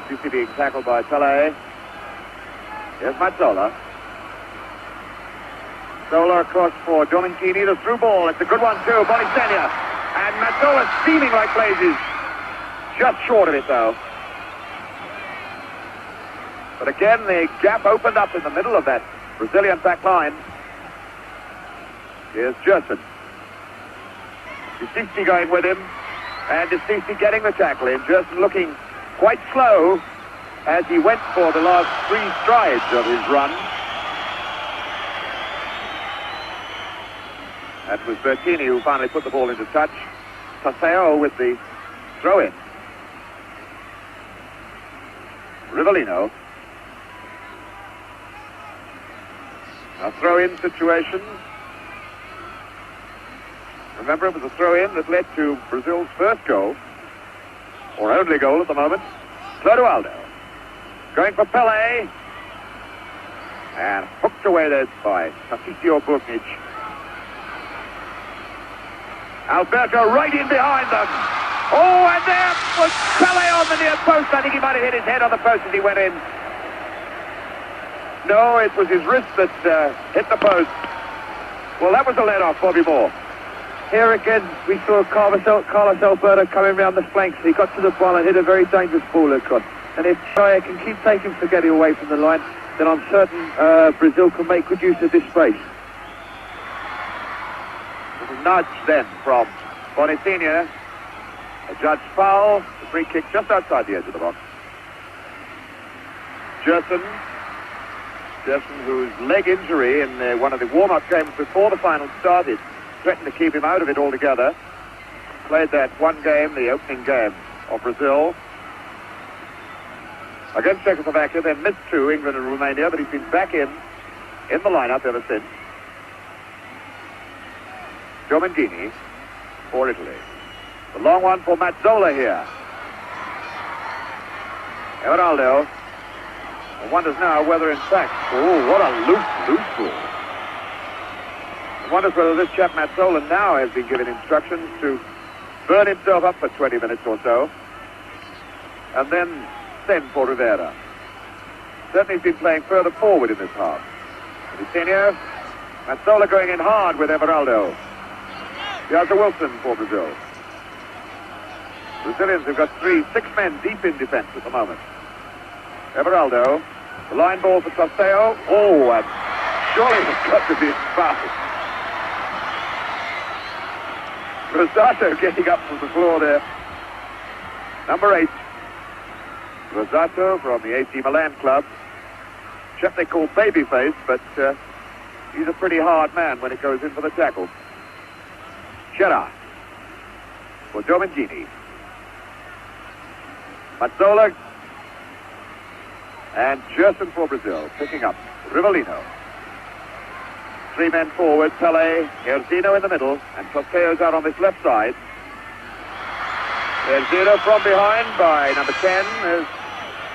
Cici being tackled by Pelé. Here's Mazzola. Zola across for Domingini. The through ball. It's a good one too. Bonisigna. And Mazzola steaming like blazes. Just short of it though. But again, the gap opened up in the middle of that Brazilian back line. Here's Jairzinho. Cici going with him. And Cici getting the tackle in. Jairzinho looking quite slow as he went for the last 3 strides of his run. That was Bertini who finally put the ball into touch. Paseo with the throw-in. Rivellino. A throw-in situation. Remember, it was a throw-in that led to Brazil's first goal, or only goal at the moment. Clodoaldo going for Pelé, and hooked away there by Patricio Burnic. Alberto right in behind them. Oh, and there was Pelé on the near post. I think he might have hit his head on the post as he went in. No, it was his wrist that hit the post. Well, that was a let-off, Bobby Moore. Here again, we saw Carlos Alberto coming round the flanks. He got to the ball and hit a very dangerous ball across. And if Chaya can keep taking Spaghetti away from the line, then I'm certain Brazil can make good use of this space. Little nudge then from Bonisigna. A judged foul. The free kick just outside the edge of the box. Jairzinho, whose leg injury in one of the warm-up games before the final started threatened to keep him out of it altogether. Played that one game, the opening game of Brazil, against Czechoslovakia, then missed 2, England and Romania, but he's been back in the lineup ever since. Domingini for Italy. The long one for Mazzola here. Everaldo. One wonders now whether in fact, oh, what a loose ball. Wonders whether this chap Mazzola now has been given instructions to burn himself up for 20 minutes or so and then send for Rivera. Certainly he's been playing further forward in this half. Vitinho, Mazzola going in hard with Everaldo. Here's Wilson for Brazil. Brazilians have got 6 men deep in defence at the moment. Everaldo, the line ball for Tosteo. Oh, and surely it's got to be foul. Rosato getting up from the floor there. Number 8. Rosato from the AC Milan club. Chap they call Babyface, but he's a pretty hard man when it goes in for the tackle. Gerard for Domingini. Mazzola and Gerson for Brazil, picking up Rivellino. 3 men forward, Pelé, Jairzinho in the middle, and Tosteo's out on this left side. Jairzinho from behind by number 10. There's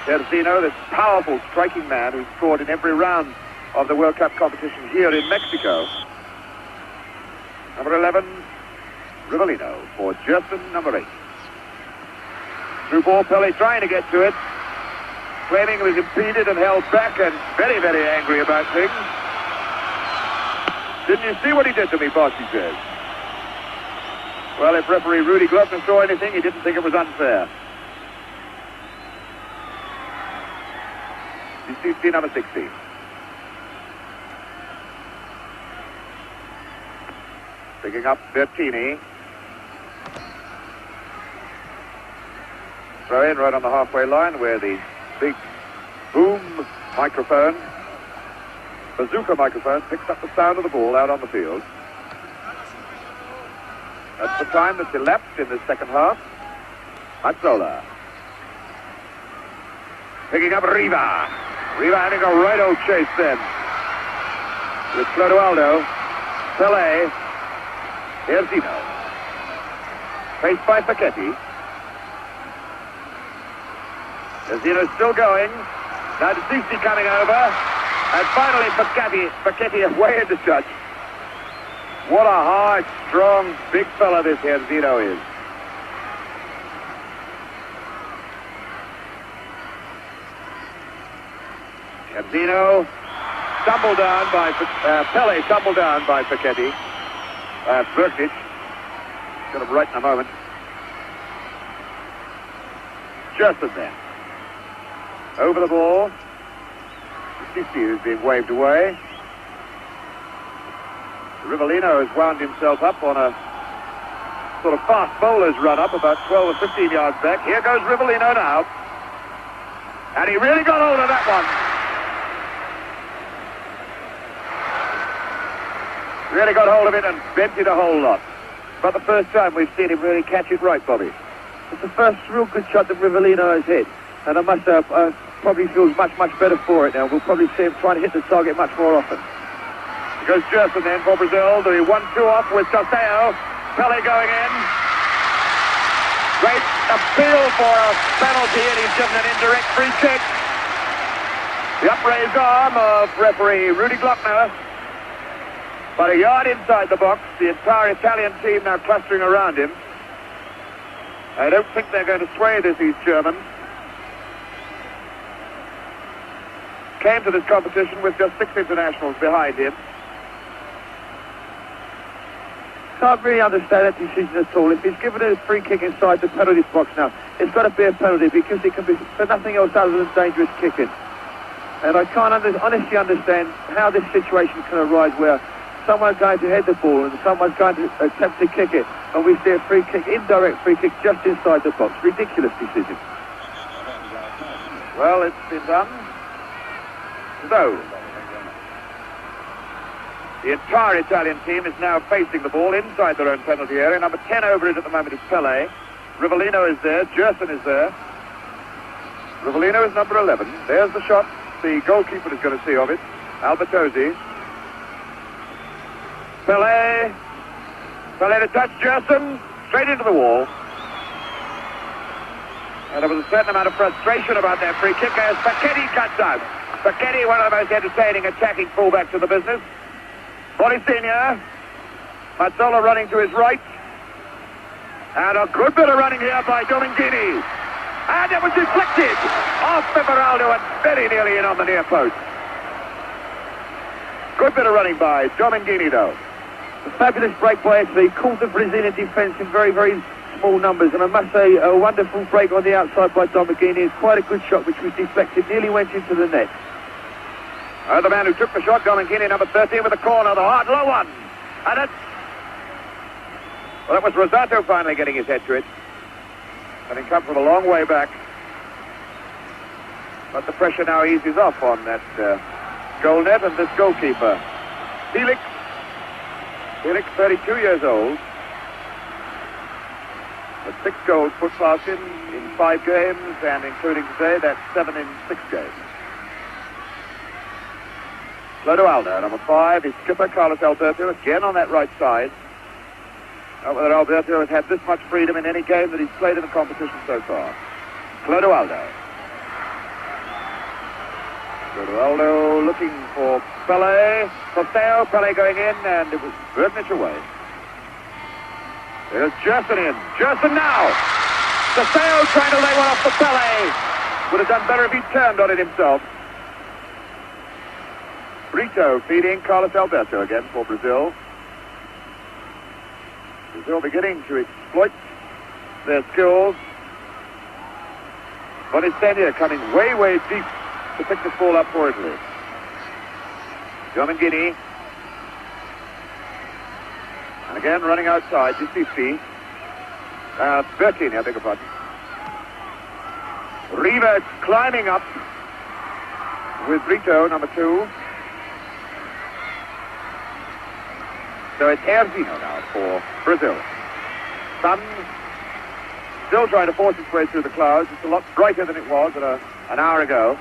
Jairzinho, this powerful striking man who's scored in every round of the World Cup competition here in Mexico. Number 11, Rivellino for Gerson, number 8. Through ball, Pelé trying to get to it, claiming he was impeded and held back and very, very angry about things. Didn't you see what he did to me, boss, he says. Well, if referee Rudy Glockner saw anything, he didn't think it was unfair. DCC number 16. Picking up Bertini. Throw in right on the halfway line where the big boom microphone, bazooka microphone, picks up the sound of the ball out on the field. That's the time that's elapsed in the second half. Mazzola. Picking up Riva. Riva having a right old chase then. With Clodoaldo. Pelé. Jairzinho. Faced by Facchetti. Jairzinho still going. Now Dzusi coming over. And finally Facchetti away into touch. What a hard, strong, big fella this Jairzinho is. Jairzinho stumbled down by Pelé, stumbled down by Facchetti. Verkic. Got him right in a moment. Gerson then. Over the ball. Sissi is being waved away. Rivellino has wound himself up on a sort of fast bowler's run up about 12 or 15 yards back. Here goes Rivellino now. And he really got hold of that one. Really got hold of it and bent it a whole lot. But the first time we've seen him really catch it right, Bobby. It's the first real good shot that Rivellino has hit. And I must say, probably feels much, much better for it now. We'll probably see him trying to hit the target much more often. Here goes Gerson then for Brazil. The 1-2 off with Tosteo. Pelé going in. Great appeal for a penalty, and he's given an indirect free kick. The upraised arm of referee Rudy Glockner. About a yard inside the box. The entire Italian team now clustering around him. I don't think they're going to sway this East German. Came to this competition with just 6 internationals behind him. Can't really understand that decision at all. If he's given a free kick inside the penalty box now, it's got to be a penalty because it can be for nothing else other than dangerous kicking. And I can't honestly understand how this situation can arise where someone's going to head the ball and someone's going to attempt to kick it, and we see a free kick, indirect free kick, just inside the box. Ridiculous decision. Well, it's been done. So, the entire Italian team is now facing the ball inside their own penalty area. Number 10 over it at the moment is Pelé. Rivellino is there. Gerson is there. Rivellino is number 11. There's the shot the goalkeeper is going to see of it. Albertozzi. Pelé. Pelé to touch Gerson. Straight into the wall. And there was a certain amount of frustration about that free kick as Facchetti cuts out. Facchetti, one of the most entertaining attacking fullbacks of the business. Borisenia. Mazzola running to his right. And a good bit of running here by Domingini. And it was deflected off Everaldo and very nearly in on the near post. Good bit of running by Domingini, though. A fabulous break by Italy. Caught the Brazilian defence in very, very small numbers. And I must say, a wonderful break on the outside by Domagini. It's quite a good shot, which was deflected, nearly went into the net. The man who took the shot, Domagini, number 13, with a corner, the hard low one. And it's... Well, that was Rosato finally getting his head to it. Having come from a long way back. But the pressure now eases off on that goal net and this goalkeeper. Felix, 32 years old. With 6 goals put past him in 5 games, and including today, that's 7 in 6 games. Clodoaldo, number 5, his skipper, Carlos Alberto, again on that right side. Not whether Alberto has had this much freedom in any game that he's played in the competition so far. Clodoaldo. Clodoaldo looking for Pelé. Costeo, Pelé going in, and it was Bernich away. There's Jerson in. Jerson now! Costeo trying to lay one off for Pelé. Would have done better if he'd turned on it himself. Brito feeding Carlos Alberto again for Brazil. Brazil beginning to exploit their skills. Bonistenia coming way, way deep to pick this ball up for Italy. Domagini. And again running outside, Giusti. Bertini, I beg your pardon. Riva climbing up with Brito, number 2. So it's Jairzinho now for Brazil. Sun still trying to force its way through the clouds. It's a lot brighter than it was an hour ago.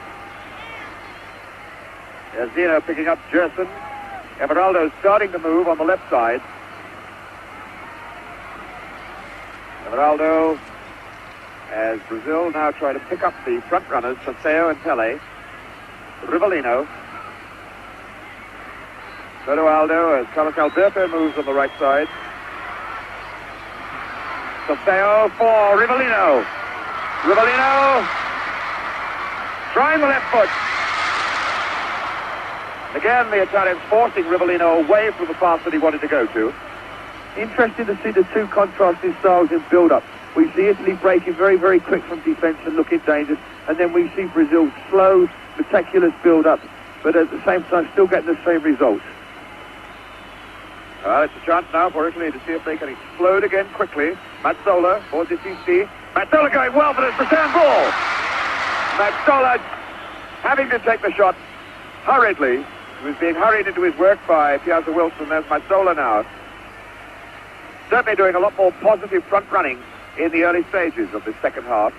Jairzinho picking up Jerson. Everaldo starting to move on the left side. Everaldo, as Brazil now try to pick up the front runners, Costeo and Pelé. Rivellino. Clodoaldo as Carlos Alberto moves on the right side. Costeo for Rivellino. Rivellino trying the left foot. Again, the Italians forcing Rivellino away from the path that he wanted to go to. Interesting to see the two contrasting styles in build-up. We see Italy breaking very, very quick from defence and looking dangerous, and then we see Brazil slow, meticulous build-up, but at the same time still getting the same results. Well, it's a chance now for Italy to see if they can explode again quickly. Mazzola for Giusti. Mazzola going well for his return ball. Mazzola having to take the shot hurriedly. He was being hurried into his work by Piazza Wilson. There's Mazzola now. Certainly doing a lot more positive front running in the early stages of this second half.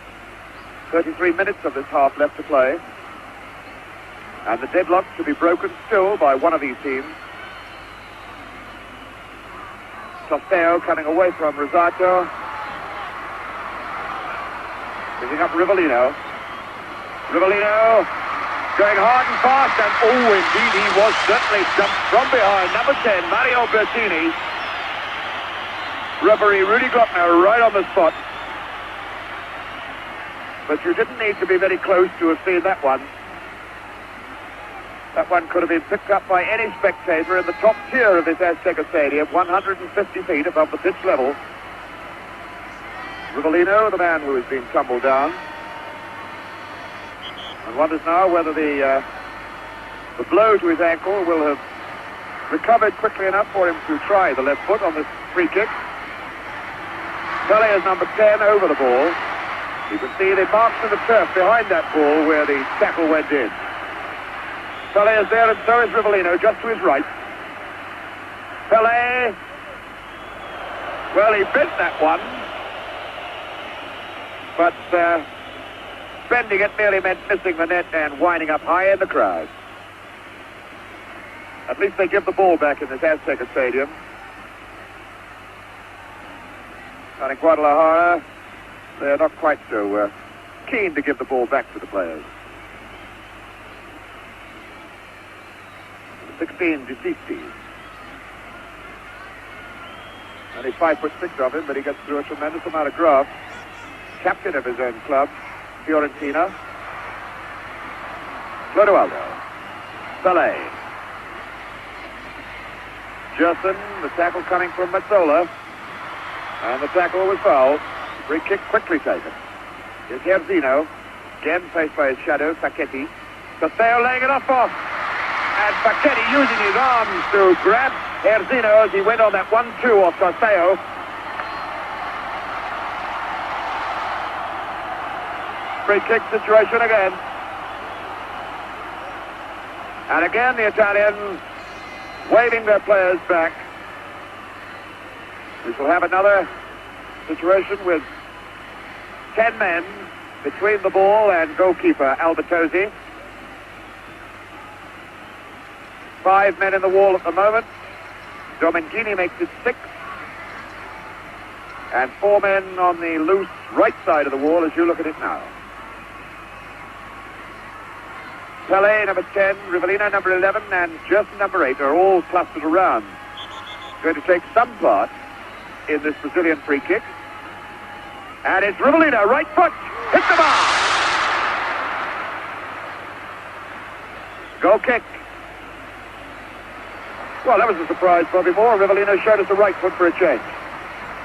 33 minutes of this half left to play. And the deadlock to be broken still by one of these teams. Costeo coming away from Rosato. Picking up Rivellino. Rivellino going hard and fast, and oh, indeed, he was certainly jumped from behind. Number 10, Mario Bertini. Referee Rudy Glockner right on the spot. But you didn't need to be very close to have seen that one. That one could have been picked up by any spectator in the top tier of this Azteca Stadium, 150 feet above the pitch level. Rivellino, the man who has been tumbled down, and wonders now whether the blow to his ankle will have recovered quickly enough for him to try the left foot on this free kick. Pelé is number 10 over the ball. You can see the marks in the turf behind that ball where the tackle went in. Pelé is there, and so is Rivellino, just to his right. Pelé, well, he bent that one, but bending it merely meant missing the net and winding up high in the crowd. At least they give the ball back in this Azteca Stadium. And in Guadalajara, they're not quite so keen to give the ball back to the players. 16, Giusti. Only 5'6" of him, but he gets through a tremendous amount of graft. Captain of his own club, Fiorentina. Clodoaldo. Pelé. Jerson, the tackle coming from Mazzola. And the tackle was fouled. Free kick quickly taken. Here's Jairzinho. Again faced by his shadow, Facchetti. Casteo laying it off. And Facchetti using his arms to grab Jairzinho as he went on that 1-2 off Casteo. Free kick situation again. And again the Italians waving their players back. We shall have another situation with 10 men between the ball and goalkeeper Albertosi. 5 men in the wall at the moment. Domengini makes it 6. And 4 men on the loose right side of the wall as you look at it now. Pelé, number 10, Rivellino, number 11, and Jairzinho, number 8, are all clustered around. Going to take some part in this Brazilian free kick. And it's Rivellino, right foot, hit the bar! Goal kick. Well, that was a surprise, Bobby Moore. Rivellino showed us the right foot for a change.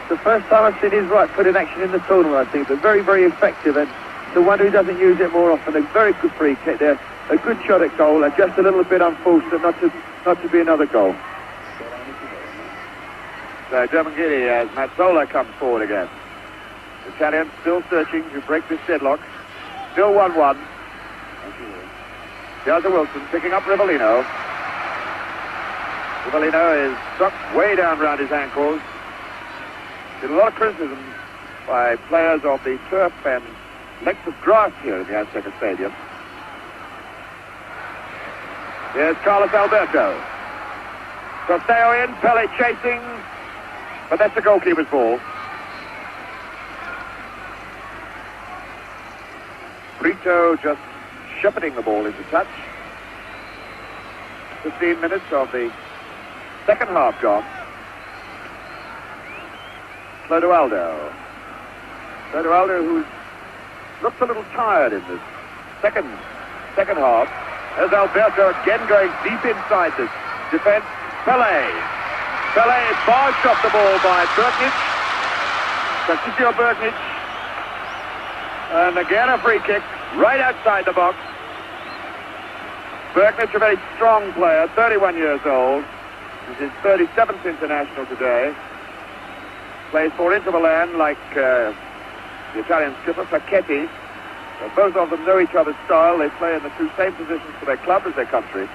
The first time I've seen his right foot in action in the tournament, I think, but very, very effective, and the one who doesn't use it more often. A very good free kick there, a good shot at goal, and just a little bit unfortunate not to be another goal. So Domengini as Mazzola comes forward again. The Italians still searching to break this deadlock. Still 1-1. Here's Wilson picking up Rivellino. Rivellino is struck way down around his ankles. There's a lot of criticism by players of the turf and length of grass here in the Azteca Stadium. Here's Carlos Alberto. Casteo in, Pelé chasing, but that's the goalkeeper's ball. Brito just shepherding the ball into touch. 15 minutes of the second half gone. Clodoaldo. Clodoaldo, who looks a little tired in this second half. There's Alberto again going deep inside this defense. Pelé. Pelé is barged off the ball by Berknich. Francisco Berknich. And again a free kick right outside the box. Berknich, a very strong player, 31 years old. He's his 37th international today. Plays for Inter Milan like the Italian skipper, Facchetti. Both of them know each other's style. They play in the two same positions for their club as their country.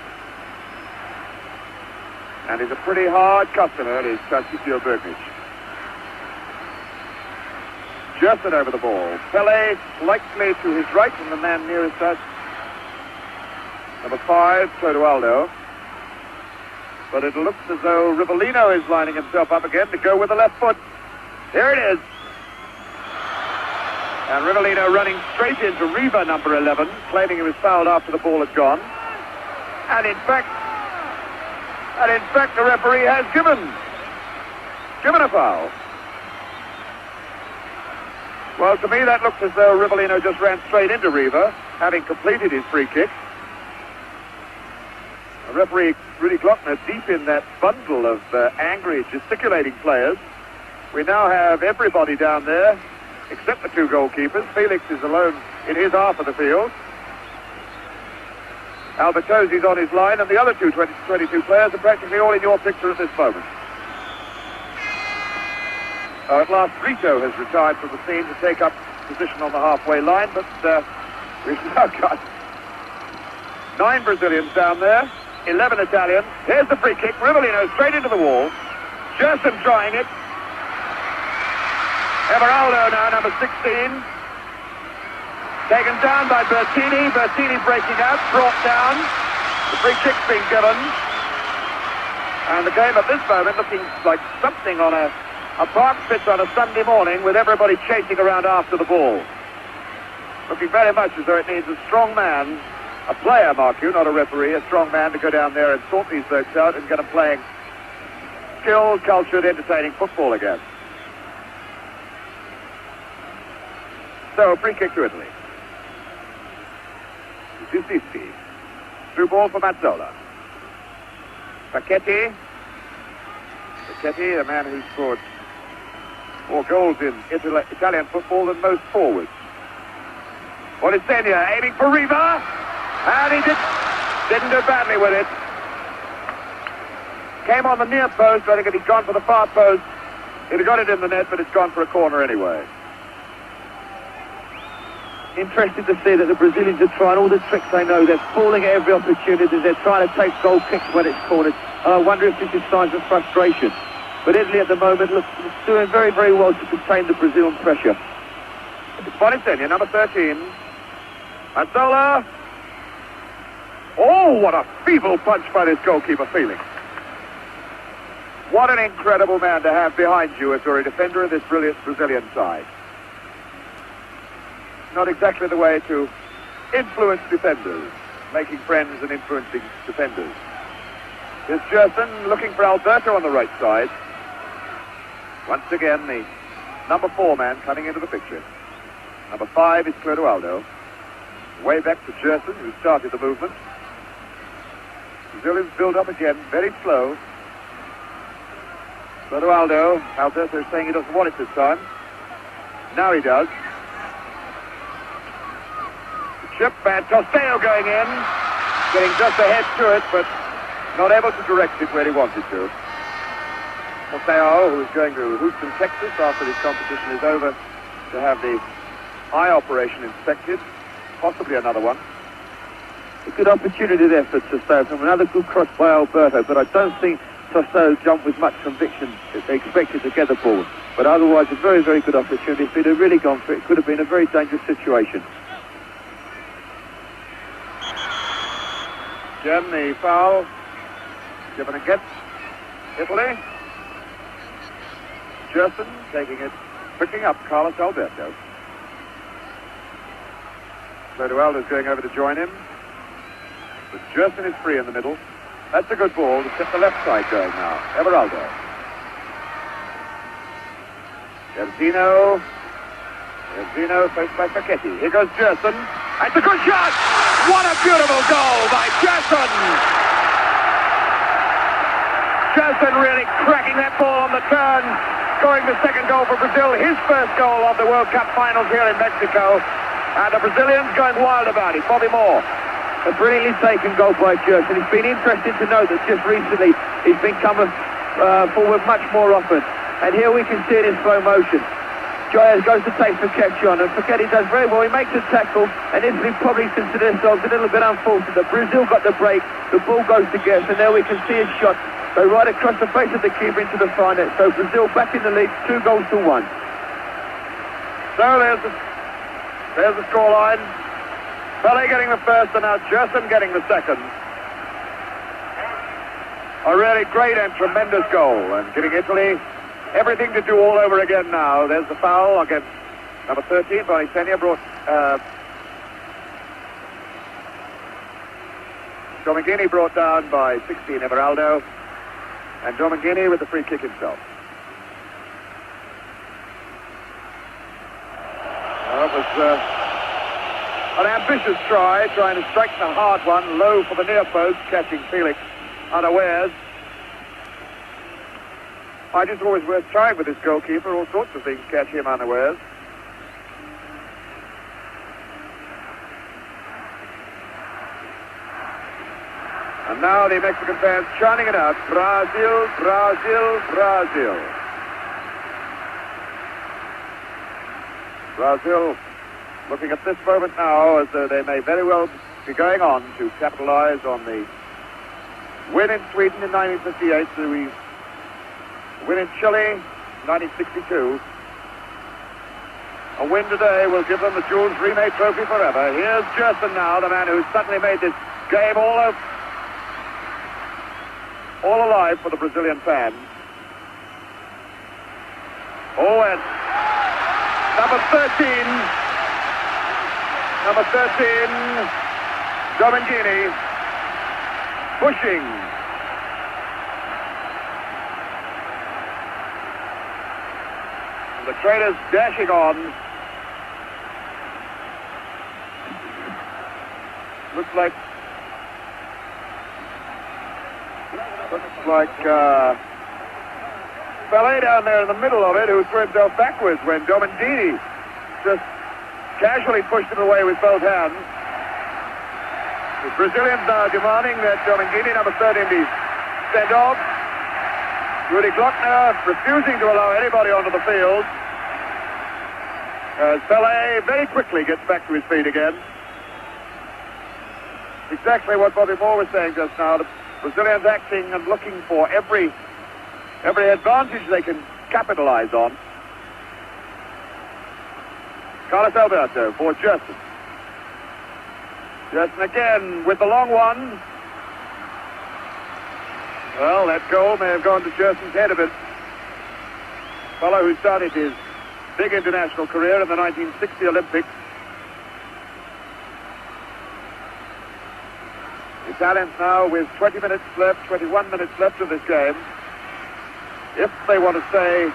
And he's a pretty hard customer, is Francisco Berknich. Jerson over the ball. Pelé slightly to his right, and the man nearest us, number 5, Clodoaldo. But it looks as though Rivellino is lining himself up again to go with the left foot. Here it is. And Rivellino running straight into Riva, number 11, claiming he was fouled after the ball had gone. And in fact, the referee has given a foul. Well, to me, that looks as though Rivellino just ran straight into Riva, having completed his free kick. The referee, Rudy Glockner, deep in that bundle of angry, gesticulating players. We now have everybody down there, except the two goalkeepers. Felix is alone in his half of the field. Albertosi's on his line, and the other 22 players are practically all in your picture at this moment. At last, Brito has retired from the scene to take up position on the halfway line, but we've now got 9 Brazilians down there, 11 Italians. Here's the free kick. Rivellino straight into the wall. Jerson trying it. Everaldo now, number 16. Taken down by Bertini. Bertini breaking out, brought down. The free kick's been given. And the game at this moment looking like something on a park pitch on a Sunday morning with everybody chasing around after the ball. Looking very much as though it needs a strong man, a player, mark you, not a referee, a strong man to go down there and sort these folks out and get them playing skilled, cultured, entertaining football again. So, free kick to Italy. Giustisti. Through ball for Mazzola. Facchetti. Facchetti, the man who scored More goals in Italian football than most forwards. Bonisenia aiming for Riva, and he didn't do badly with it. Came on the near post. I think if he'd gone for the far post, he'd have got it in the net, but it's gone for a corner anyway. Interesting to see that the Brazilians are trying all the tricks they know. They're falling at every opportunity. They're trying to take goal kicks when it's cornered. And I wonder if this is signs of frustration. But Italy at the moment looks doing very, very well to contain the Brazilian pressure. It's Bonisenia, number 13. Mazzola. Oh, what a feeble punch by this goalkeeper, Felix. What an incredible man to have behind you if you're a defender of this brilliant Brazilian side. Not exactly the way to influence defenders, making friends and influencing defenders. Here's Jairzinho looking for Alberto on the right side. Once again, the number 4 man coming into the picture. Number 5 is Clodoaldo. Way back to Jairzinho, who started the movement. Brazilians build up again, very slow. Clodoaldo, Alberto saying he doesn't want it this time. Now he does. Chip and Costello going in, getting just ahead to it, but not able to direct it where he wanted to. Costello, who is going to Houston, Texas, after this competition is over, to have the eye operation inspected, possibly another one. A good opportunity there for Costello from another good cross by Alberto, but I don't think Costello jumped with much conviction as they expected to get the ball. But otherwise, a very, very good opportunity. If he'd have really gone for it, it could have been a very dangerous situation. Again, the foul given against Italy. Jairzinho taking it, picking up Carlos Alberto. Clodoaldo's going over to join him. But Jairzinho is free in the middle. That's a good ball to set the left side going now. Everaldo. Jairzinho. Jairzinho faced by Facchetti. Here goes Jairzinho. It's a good shot! What a beautiful goal by Jairzinho! Jairzinho really cracking that ball on the turn, scoring the second goal for Brazil, his first goal of the World Cup Finals here in Mexico, and the Brazilians going wild about it. Bobby Moore. A brilliantly taken goal by Jairzinho. It's been interesting to note that just recently he's been coming forward much more often, and here we can see it in slow motion. Jair goes to take Facchetti on, and Facchetti does very well. He makes a tackle, and Italy probably consider themselves a little bit unfortunate. Brazil got the break, the ball goes to Guess, and there we can see a shot go right across the face of the keeper into the far net. So Brazil back in the lead, 2-1. So there's the scoreline. Pelé getting the first, and now Jairzinho getting the second. A really great and tremendous goal, and giving Italy everything to do all over again now. There's the foul against number 13. Bonisenia brought Domingini brought down by 16, Everaldo, and Domingini with the free kick himself. Well, it was an ambitious try, trying to strike the hard one low for the near post, catching Felix unawares. I just always worth trying with this goalkeeper. All sorts of things catch him unawares. And now the Mexican fans chanting it out. Brazil, Brazil, Brazil. Brazil looking at this moment now as though they may very well be going on to capitalize on the win in Sweden in 1958, the win in Chile 1962. A win today will give them the Jules Rimet Trophy forever. Here's Jairzinho now, the man who's suddenly made this game all alive for the Brazilian fans. Oh, and number 13, Domingini, pushing. The trainers dashing on. Looks like Pelé down there in the middle of it, who threw himself backwards when Domingini just casually pushed him away with both hands. The Brazilians now demanding that Domingini, number 13, be sent off. Rudy Glockner refusing to allow anybody onto the field. As Pelé very quickly gets back to his feet again. Exactly what Bobby Moore was saying just now. The Brazilians acting and looking for every advantage they can capitalize on. Carlos Alberto for Jairzinho. Jairzinho again with the long one. Well, that goal may have gone to Jairzinho's head a bit. Fellow who started his big international career in the 1960 Olympics. The Italians now with 20 minutes left, 21 minutes left of this game. If they want to stay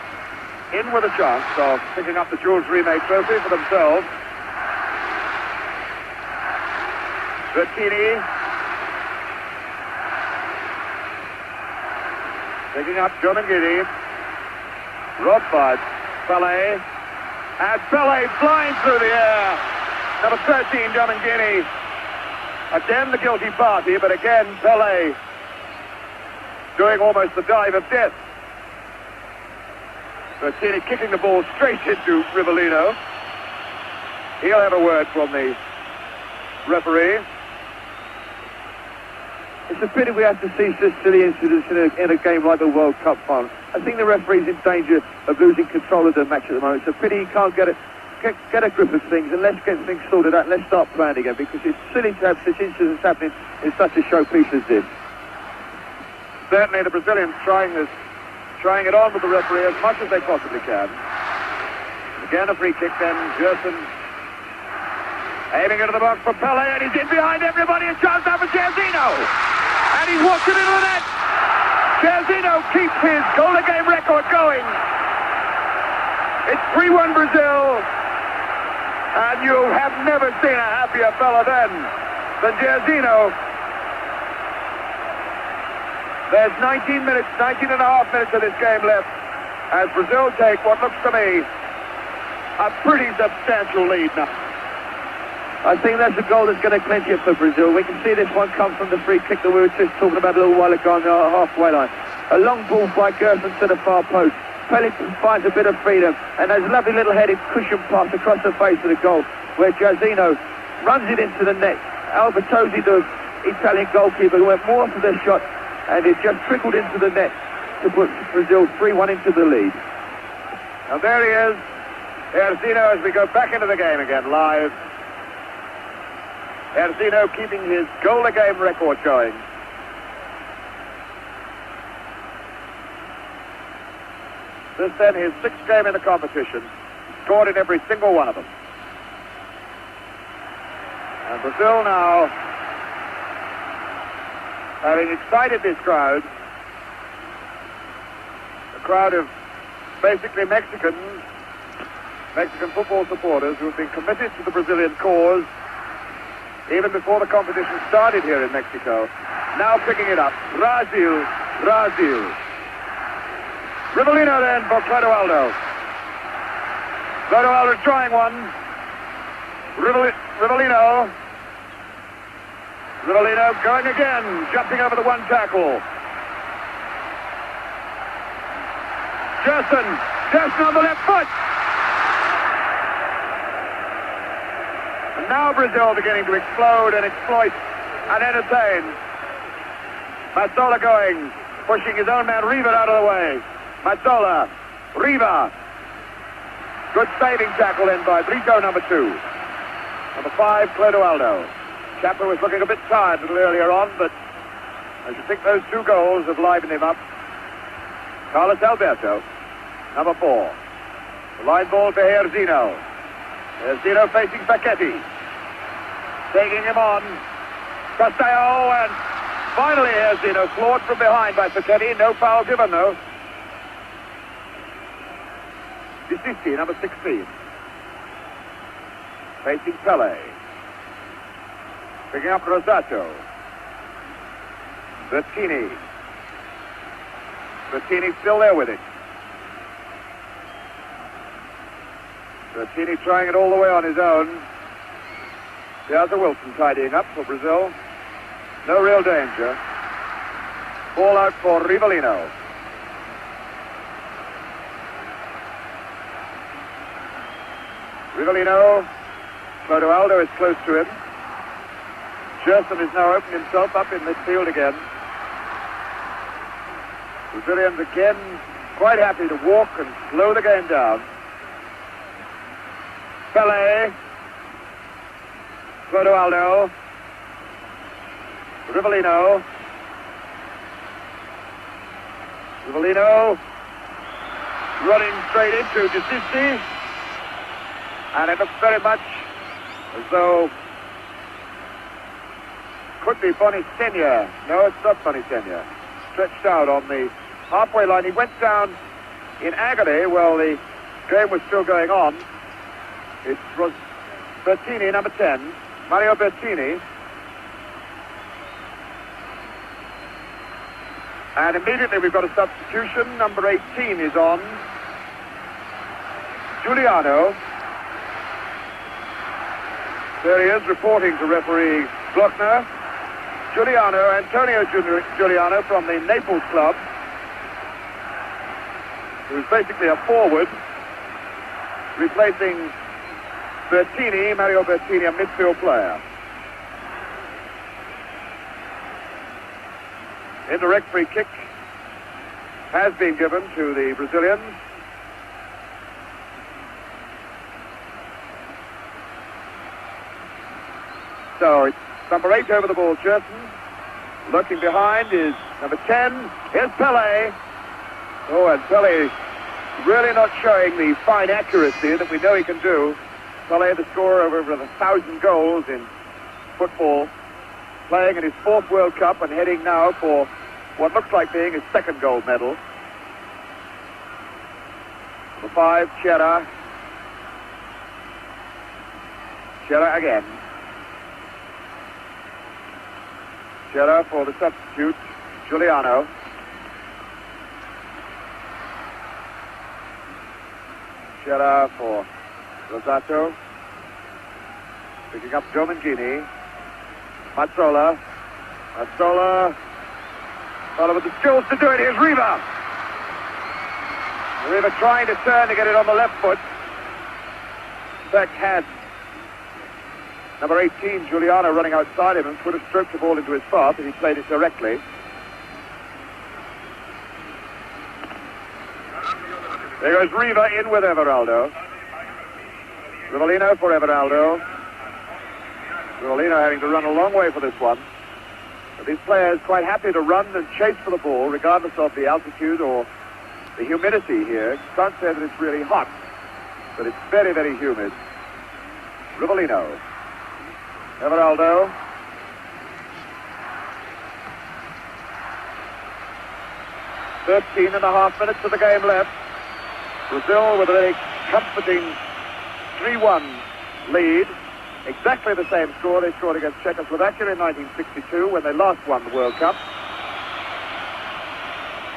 in with a chance of picking up the Jules Rimet Trophy for themselves. Bertini picking up Domingini. Robbed by Pelé. And Pelé flying through the air. Number 13, Domingini. Again the guilty party, but again Pelé doing almost the dive of death. Bertini kicking the ball straight into Rivellino. He'll have a word from the referee. It's a pity we have to see such silly incidents in a game like the World Cup Final. I think the referee's in danger of losing control of the match at the moment. It's a pity he can't get a grip of things, and let's get things sorted out. Let's start playing again, because it's silly to have such incidents happening in such a showpiece as this. Certainly the Brazilians trying it on with the referee as much as they possibly can. Again a free kick then. Jairzinho aiming into the box for Pelé, and he's in behind everybody. A chance now for Jairzinho, and he's walked it into the net. Jairzinho keeps his goal-a-game record going. It's 3-1 Brazil, and you have never seen a happier fella than Jairzinho. There's 19 and a half minutes of this game left as Brazil take what looks to me a pretty substantial lead now. I think that's a goal that's going to clinch it for Brazil. We can see this one come from the free kick that we were just talking about a little while ago on the halfway line. A long ball by Gerson to the far post. Pelé finds a bit of freedom, and there's a lovely little headed cushion pass across the face of the goal where Jairzinho runs it into the net. Albertozzi, the Italian goalkeeper, went more for the shot, and it just trickled into the net to put Brazil 3-1 into the lead. And there he is, Jairzinho, as we go back into the game again live. Jairzinho keeping his goal-a-game record going. This then his sixth game in the competition. Scored in every single one of them. And Brazil now, having excited this crowd, a crowd of basically Mexican football supporters who have been committed to the Brazilian cause even before the competition started here in Mexico. Now picking it up. Brazil. Rivellino then for Clodoaldo. Clodoaldo trying one. Rivellino going again, jumping over the one tackle. Jairzinho on the left foot. And now Brazil beginning to explode and exploit and entertain. Mazzola going, pushing his own man Riva out of the way. Mazzola, Riva. Good saving tackle in by Brito, number 2. Number 5, Clodoaldo. Chapman was looking a bit tired a little earlier on, but I should think those 2 goals have livened him up. Carlos Alberto, number 4. The line ball for Jairzinho. Jairzinho facing Paquetti. Taking him on. Castello, and finally Jairzinho floored from behind by Paquetti. No foul given, though. Disisti, number 16. Facing Pelé. Picking up Rosato. Bertini still there with it. Bertini trying it all the way on his own. There's a Wilson tidying up for Brazil. No real danger. Ball out for Rivellino. Rivellino. Clodoaldo is close to him. Gerson has now opened himself up in midfield again. Brazilians again quite happy to walk and slow the game down. Pelé. Clodoaldo. Rivellino. Rivellino running straight into Decisi. And it looks very much as though could be Bonisenia. No, it's not Bonisenia. Stretched out on the halfway line. He went down in agony while the game was still going on. It was Bertini, number 10. Mario Bertini. And immediately we've got a substitution. Number 18 is on. Giuliano. There he is, reporting to referee Glockner. Giuliano, Antonio Giuliano from the Naples club, who's basically a forward, replacing Bertini, Mario Bertini, a midfield player. Indirect free kick has been given to the Brazilians. So it's number 8 over the ball, Gerson. Lurking behind is number 10. Here's Pelé. Oh, and Pelé really not showing the fine accuracy that we know he can do. Pelé, the scorer of over 1,000 goals in football, playing in his 4th World Cup and heading now for what looks like being his 2nd gold medal. Number 5, Chera. Chera again. Chera for the substitute, Giuliano. Chera for Rosato. Picking up Domangini. Mazzola. Mazzola. Follow with the skills to do it. Here's Riva. Riva trying to turn to get it on the left foot. In fact, had number 18, Giuliano, running outside him and could have stroked the ball into his path if he played it directly. There goes Riva in with Everaldo. Rivellino for Everaldo. Rivellino having to run a long way for this one. But these players quite happy to run and chase for the ball, regardless of the altitude or the humidity here. Can't say that it's really hot, but it's very, very humid. Rivellino. Everaldo. "13.5 minutes of the game left. Brazil with a very comforting 3-1 lead. Exactly the same score they scored against Czechoslovakia in 1962 when they last won the World Cup.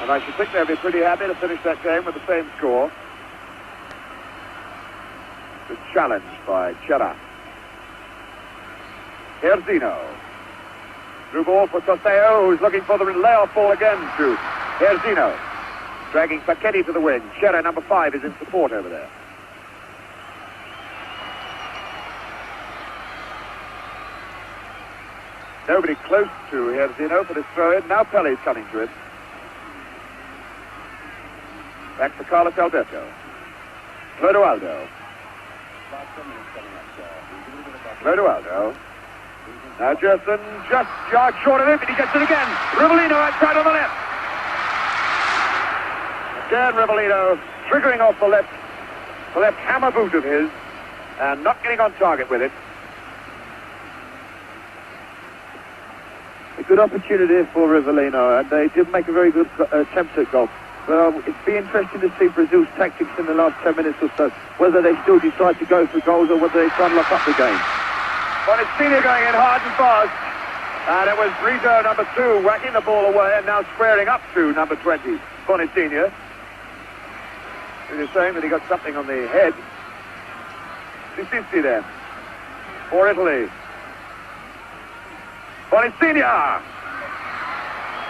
And I should think they'll be pretty happy to finish that game with the same score. It's challenged by Chera. Jairzinho. Through ball for Toseo, who's looking for the layoff ball again to Jairzinho. Dragging Paquetti to the wing. Chera, number 5, is in support over there. Nobody close to Jairzinho for this throw-in. Now Pelé's coming to it. Back to Carlos Alberto. Clodoaldo. Clodoaldo. Now Gerson just yards short of him, and he gets it again. Rivellino outside on the left. Again Rivellino triggering off the left hammer boot of his, and not getting on target with it. A good opportunity for Rivellino, and they did make a very good attempt at goal. Well, it'd be interesting to see Brazil's tactics in the last 10 minutes or so, whether they still decide to go for goals or whether they try and lock up the game. Bonisenia going in hard and fast, and it was Brito, number 2, whacking the ball away and now squaring up to number 20, Bonisenia. He was saying that he got something on the head. Sissi then. For Italy. Bonicina!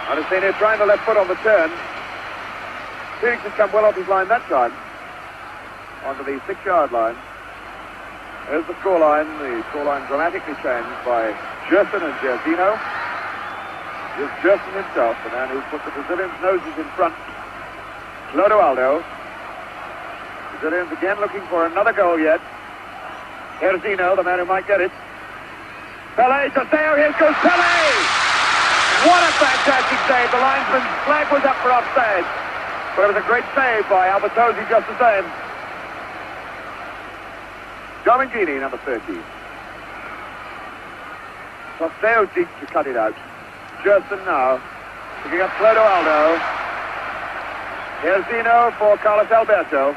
Bonicina trying the left foot on the turn. Felix has come well off his line that time. Onto the 6-yard line. There's the scoreline. The scoreline dramatically changed by Gerson and Jairzinho. It's Gerson himself, the man who put the Brazilians' noses in front. Clodoaldo. Brazilians again looking for another goal yet. Jairzinho, the man who might get it. Pelé to Teo, here goes Pelé! What a fantastic save. The linesman's flag was up for offside. But it was a great save by Albertozzi just the same. Domingini, number 30. Tosteo deep to cut it out. Gerson now. Picking up Clodoaldo. Jairzinho for Carlos Alberto.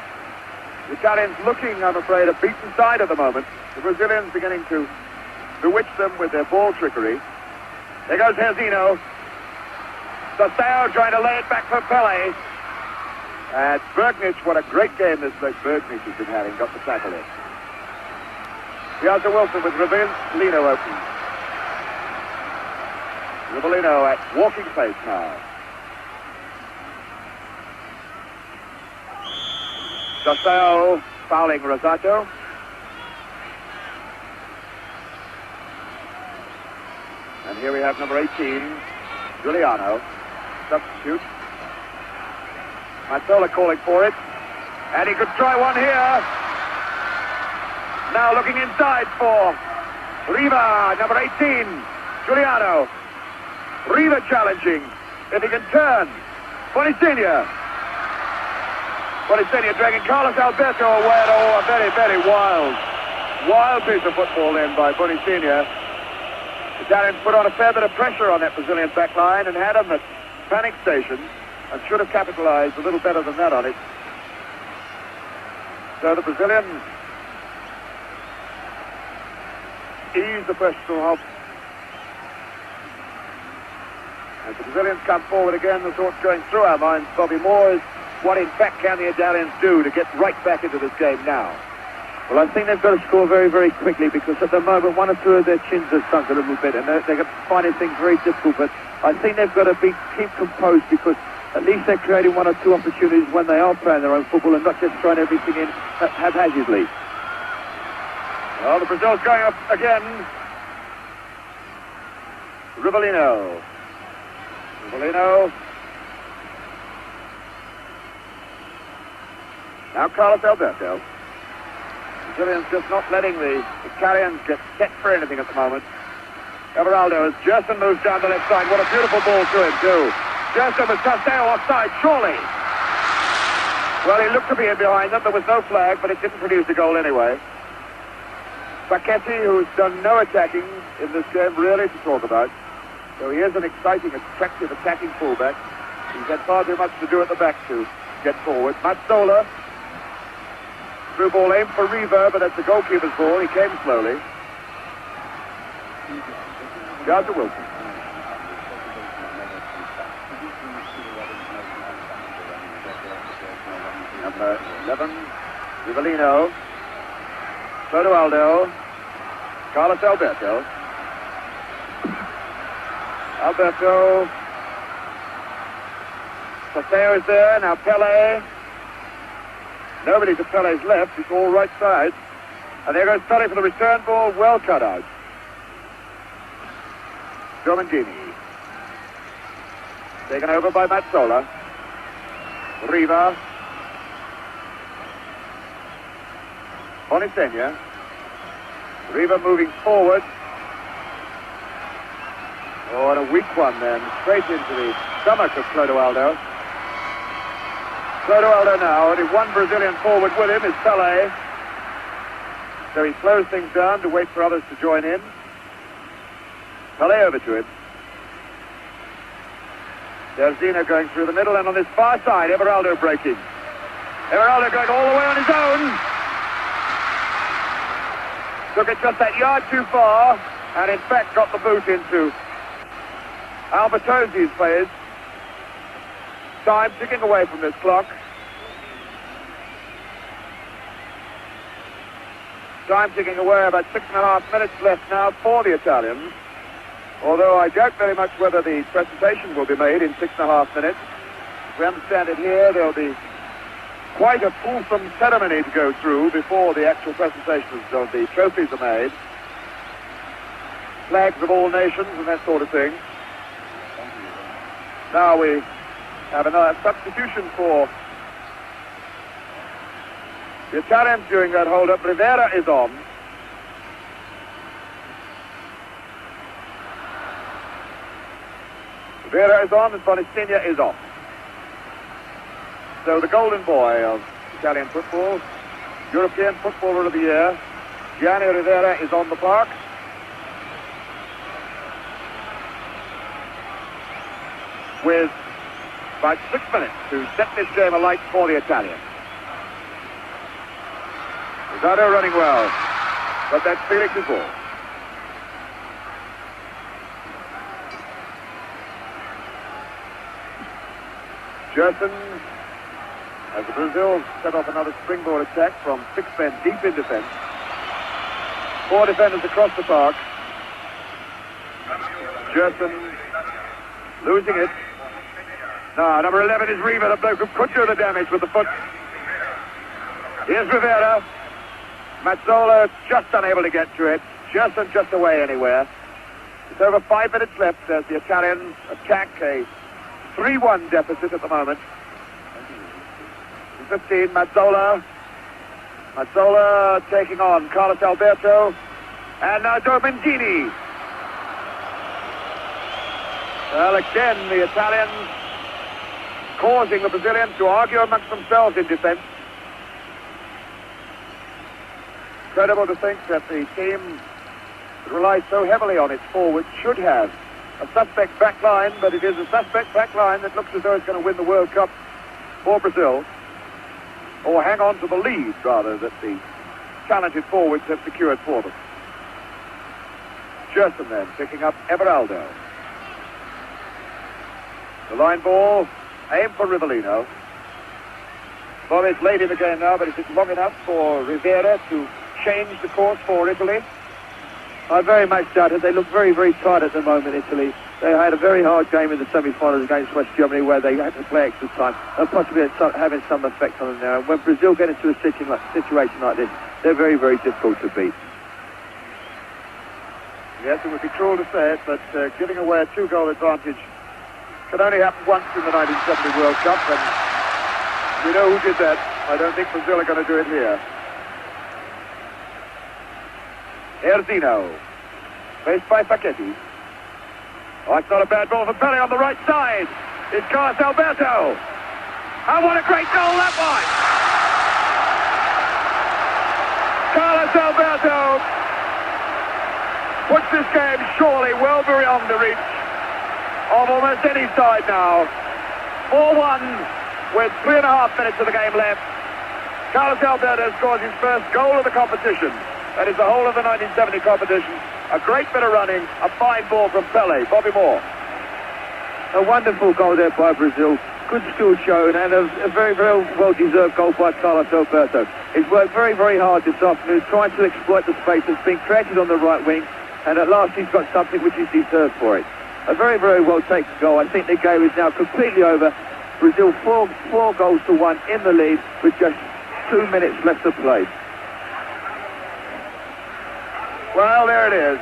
The Italians looking, I'm afraid, a beaten side at the moment. The Brazilians beginning to bewitch them with their ball trickery. There goes Jairzinho. Tosteo trying to lay it back for Pelé. And Bergnich, what a great game this bloke Bergnich has been having, got the tackle in. Piazza Wilson with Rivellino open. Rivellino at walking pace now. Tosteo fouling Rosato. And here we have number 18, Giuliano, substitute. Mazzola calling for it. And he could try one here. Now looking inside for Riva, number 18, Giuliano. Riva challenging. If he can turn. Bonicina. Bonicina dragging Carlos Alberto away. Oh, a very, very wild piece of football then by Bonicina. The Italians put on a fair bit of pressure on that Brazilian back line and had them at panic station and should have capitalized a little better than that on it. So the Brazilians ease the pressure off. As the Brazilians come forward again, the thoughts going through our minds, Bobby Moore, is what in fact can the Italians do to get right back into this game now? Well, I think they've got to score very, very quickly because at the moment one or two of their chins have sunk a little bit and they're finding things very difficult. But I think they've got to keep composed because at least they're creating one or two opportunities when they are playing their own football and not just throwing everything in haphazardly. Well, the Brazil's going up again. Rivellino. Now Carlos Alberto. Brazilians just not letting the Italians get set for anything at the moment. Everaldo as Gerson moves down the left side. What a beautiful ball to him too. Gerson with Tosteo offside, surely. Well, he looked to be in behind them. There was no flag, but it didn't produce a goal anyway. Facchetti, who's done no attacking in this game, really to talk about. So he is an exciting, attractive attacking fullback. He's had far too much to do at the back to get forward. Mazzola. Through ball aimed for Riva, but that's the goalkeeper's ball. He came slowly. Piazza Wilson. Number 11, Rivellino. Clodoaldo. Carlos Alberto. Tosteo is there. Now Pelé. Nobody to Pelé's left. It's all right side. And there goes Pelé for the return ball. Well cut out. Domingini. Taken over by Mazzola. Riva. Bonicina. Riva moving forward. Oh, and a weak one then. Straight into the stomach of Clodoaldo. Clodoaldo now, only one Brazilian forward with him is Pelé. So he slows things down to wait for others to join in. Pelé over to him. Jairzinho going through the middle, and on this far side, Everaldo breaking. Everaldo going all the way on his own. Took it just that yard too far, and in fact got the boot into Albertozzi's players. Time ticking away from this clock. Time ticking away, about 6.5 minutes left now for the Italians. Although I doubt very much whether the presentation will be made in 6.5 minutes. As we understand it here, there'll be quite a fulsome ceremony to go through before the actual presentations of the trophies are made. Flags of all nations and that sort of thing. Now we have another substitution for the Italians during that hold-up. Rivera is on. Rivera is on and Bonistegna is off. So the golden boy of Italian football, European Footballer of the Year, Gianni Rivera is on the park. With about 6 minutes to set this game alight for the Italians. Rosado running well, but that's Felix's ball. Jairzinho, as the Brazil set off another springboard attack from 6 men deep in defense. 4 defenders across the park. Jairzinho losing it. Now, number 11 is Riva, the bloke who could do the damage with the foot. Here's Rivera. Mazzola just unable to get to it. Just away anywhere. It's over 5 minutes left as the Italians attack a 3-1 deficit at the moment. 15, Mazzola. Mazzola taking on Carlos Alberto. And now Dormendini. Well, again, the Italians causing the Brazilians to argue amongst themselves in defense. Incredible to think that the team that relies so heavily on its forwards should have a suspect back line, but it is a suspect back line that looks as though it's going to win the World Cup for Brazil, or hang on to the lead, rather, that the talented forwards have secured for them. Jairzinho then picking up Everaldo. The line ball, aimed for Rivellino. Well, it's late in the game now, but is it long enough for Rivera to change the course for Italy? I very much doubt it. They look very, very tight at the moment, Italy. They had a very hard game in the semi-finals against West Germany where they had to play extra time, and possibly having some effect on them now. And when Brazil get into a situation like this, they're very, very difficult to beat. Yes, it would be cruel to say it, but giving away a 2-goal advantage can only happen once in the 1970 World Cup, and we know who did that. I don't think Brazil are going to do it here. Jairzinho, faced by Paquetti. Oh, it's not a bad ball for Pelé on the right side. It's Carlos Alberto. And what a great goal that was! Carlos Alberto puts this game surely well beyond the reach of almost any side now. 4-1 with 3.5 minutes of the game left. Carlos Alberto scores his first goal of the competition. That is the whole of the 1970 competition. A great bit of running, a fine ball from Pelé. Bobby Moore. A wonderful goal there by Brazil. Good skill shown and a very, very well-deserved goal by Carlos Alberto. He's worked very, very hard this afternoon trying to exploit the space that's been created on the right wing, and at last he's got something which is deserved for it. A very, very well-taken goal. I think the game is now completely over. Brazil 4-1 in the lead with just 2 minutes left to play. Well, there it is.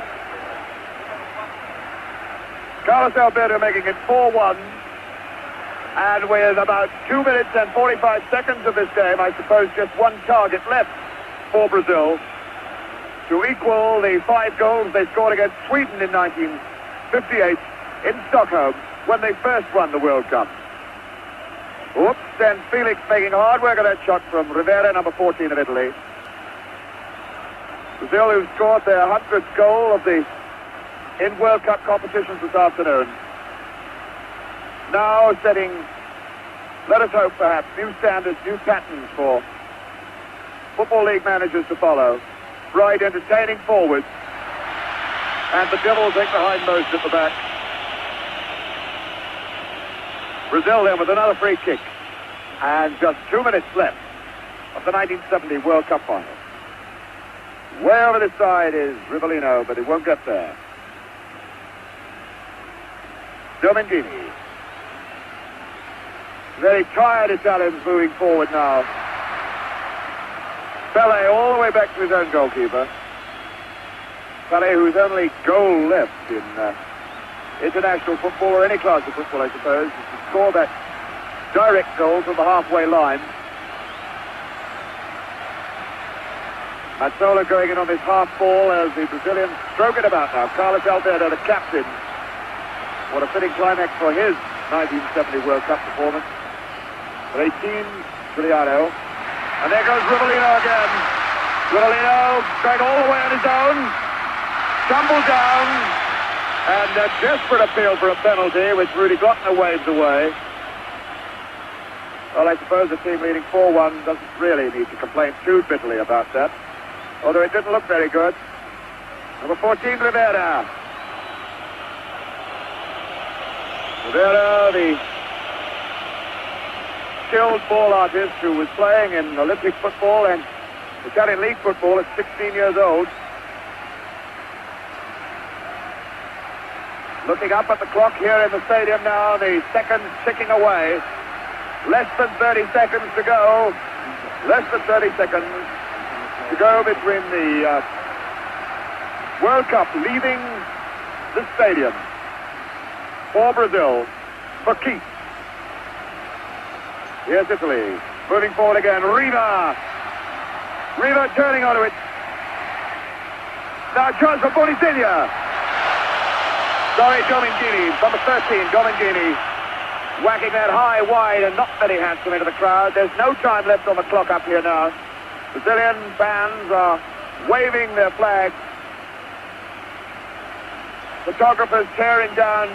Carlos Alberto making it 4-1. And with about 2 minutes and 45 seconds of this game, I suppose just one target left for Brazil to equal the 5 goals they scored against Sweden in 1958 in Stockholm when they first won the World Cup. Oops, and Felix making hard work of that shot from Rivera, number 14 of Italy. Brazil, who scored their 100th goal of the in World Cup competitions this afternoon. Now setting, let us hope perhaps, new standards, new patterns for Football League managers to follow. Bright, entertaining forwards. And the Devils take the hindmost at the back. Brazil then with another free kick. And just 2 minutes left of the 1970 World Cup Final. Way over this side is Rivellino, but he won't get there. Domingini. Very tired Italians moving forward now. Pelé all the way back to his own goalkeeper. Pelé, whose only goal left in international football, or any class of football, I suppose, is to score that direct goal from the halfway line. Mazzola going in on this half ball as the Brazilians stroke it about now. Carlos Alberto, the captain. What a fitting climax for his 1970 World Cup performance. 18, Giuliano. And there goes Rivellino again. Rivellino going all the way on his own. Tumbled down. And a desperate appeal for a penalty, which Rudi Glockner waves away. Well, I suppose the team leading 4-1 doesn't really need to complain too bitterly about that. Although it didn't look very good. Number 14, Rivera. Rivera, the skilled ball artist who was playing in Olympic football and Italian league football at 16 years old. Looking up at the clock here in the stadium now, the seconds ticking away. Less than 30 seconds to go. Less than 30 seconds to go between the World Cup leaving the stadium for Brazil, for keeps. Here's Italy, moving forward again. Riva turning onto it. Now chance for Bonisiglia. Sorry, Domingini, number 13, Domingini. Whacking that high, wide, and not very handsome into the crowd. There's no time left on the clock up here now. Brazilian fans are waving their flags. Photographers tearing down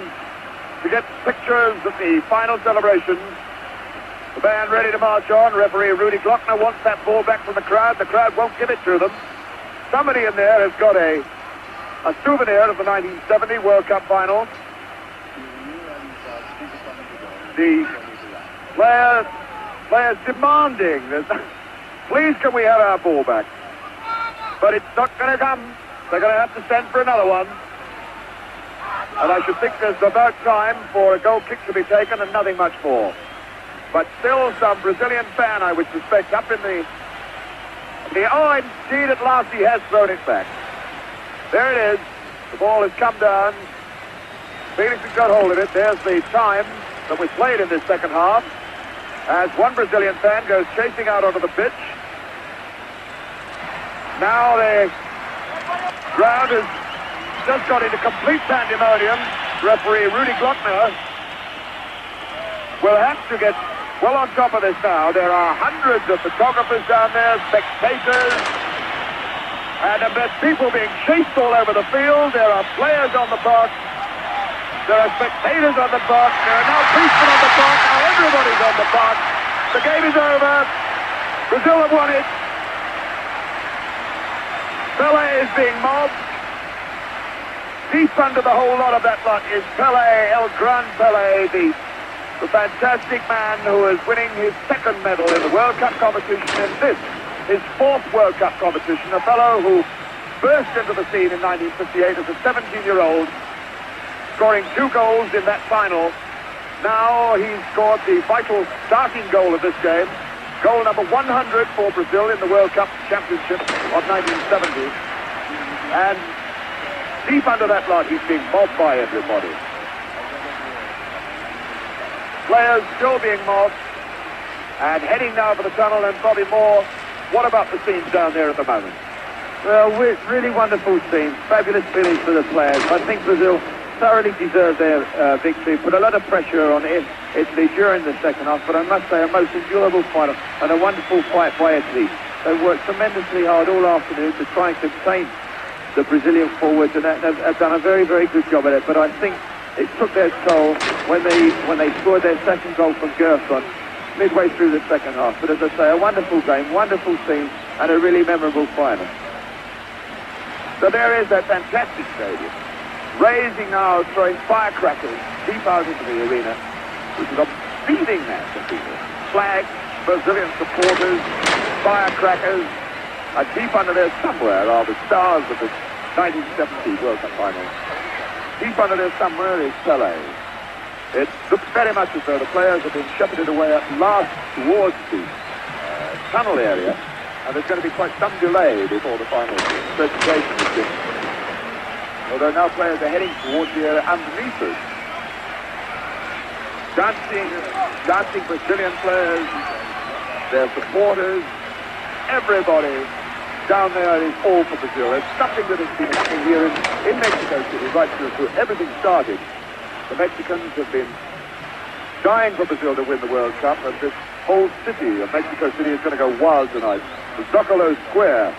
to get pictures of the final celebrations. The band ready to march on. Referee Rudi Glockner wants that ball back from the crowd. The crowd won't give it to them. Somebody in there has got a souvenir of the 1970 World Cup Final. The players demanding that, please can we have our ball back? But it's not going to come. They're going to have to send for another one. And I should think there's about time for a goal kick to be taken and nothing much more. But still some Brazilian fan, I would suspect, up in the oh, indeed, at last he has thrown it back. There it is. The ball has come down. Felix has got hold of it. There's the time that was played in this second half, as one Brazilian fan goes chasing out onto the pitch. Now the crowd has just got into complete pandemonium. Referee Rudi Glockner will have to get well on top of this now. There are hundreds of photographers down there, spectators, and there's people being chased all over the field. There are players on the park. There are spectators on the park. There are now policemen on the park. Now everybody's on the park. The game is over. Brazil have won it. Pelé is being mobbed. Deep under the whole lot of that lot is Pelé, El Gran Pelé, the fantastic man who is winning his second medal in the World Cup competition, and this, his fourth World Cup competition. A fellow who burst into the scene in 1958 as a 17-year-old, scoring 2 goals in that final. Now he's scored the vital starting goal of this game. Goal number 100 for Brazil in the World Cup Championship of 1970. And deep under that lot, he's being mobbed by everybody. Players still being mobbed. And heading now for the tunnel, and probably more. What about the scenes down there at the moment? Well, really wonderful scenes. Fabulous finish for the players. I think Brazil thoroughly deserved their victory. Put a lot of pressure on Italy during the second half, but I must say a most enjoyable final and a wonderful fight by Italy. They worked tremendously hard all afternoon to try and contain the Brazilian forwards, and have done a very, very good job at it. But I think it took their toll when they scored their second goal from Gerson midway through the second half. But as I say, a wonderful game, wonderful scene, and a really memorable final. So there is that fantastic stadium, raising now, throwing firecrackers deep out into the arena, which is a beating mass of people. Flags, Brazilian supporters, firecrackers, And deep under there somewhere are the stars of the 1970 World Cup Final. Deep under there somewhere is Pelé. It looks very much as though the players have been shepherded away at last towards the tunnel area, and there's going to be quite some delay before the final presentation is given. Although now players are heading towards the area underneath us. Dancing Brazilian players, their supporters, everybody down there is all for Brazil. It's something that has been happening here in Mexico City right through everything started. The Mexicans have been dying for Brazil to win the World Cup, and this whole city of Mexico City is going to go wild tonight. The Zocalo Square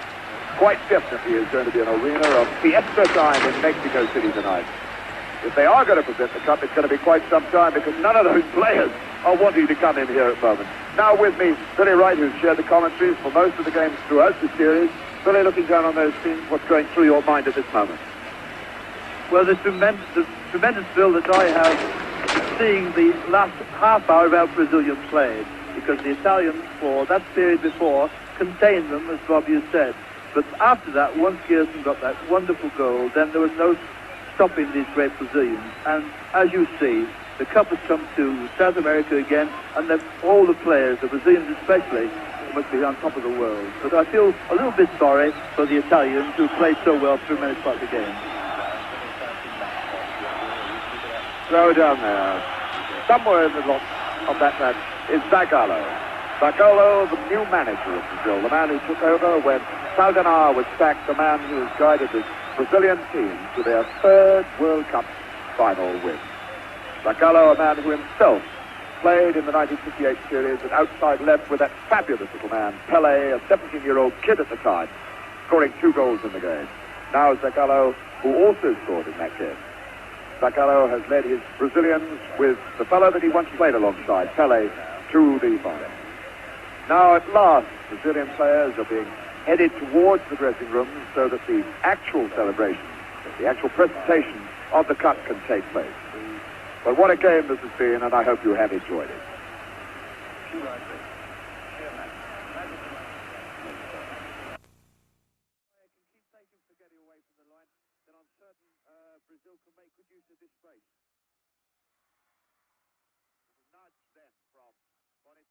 quite definitely is going to be an arena of fiesta time in Mexico City tonight. If they are going to present the cup, it's going to be quite some time, because none of those players are wanting to come in here at the moment. Now with me, Billy Wright, who's shared the commentaries for most of the games throughout the series. Billy, looking down on those scenes, what's going through your mind at this moment? Well, the tremendous thrill that I have seeing the last half hour of our Brazilian played, because the Italians, for that period before, contained them, as Bobby has said. But after that, once Gerson got that wonderful goal, then there was no stopping these great Brazilians. And as you see, the cup has come to South America again, and all the players, the Brazilians especially, must be on top of the world. But I feel a little bit sorry for the Italians, who played so well through many parts of the game. Throw down there. Somewhere in the lot of that match is Zagallo. Zagallo, the new manager of Brazil, the man who took over when Saldanha was sacked, the man who has guided the Brazilian team to their third World Cup final win. Zagallo, a man who himself played in the 1958 series at outside left with that fabulous little man, Pelé, a 17-year-old kid at the time, scoring 2 goals in the game. Now Zagallo, who also scored in that game. Zagallo has led his Brazilians with the fellow that he once played alongside, Pelé, to the final. Now at last, Brazilian players are being headed towards the dressing room so that the actual celebration, the actual presentation of the cup can take place. But what a game this has been, and I hope you have enjoyed it. Brazil can make good use of this space.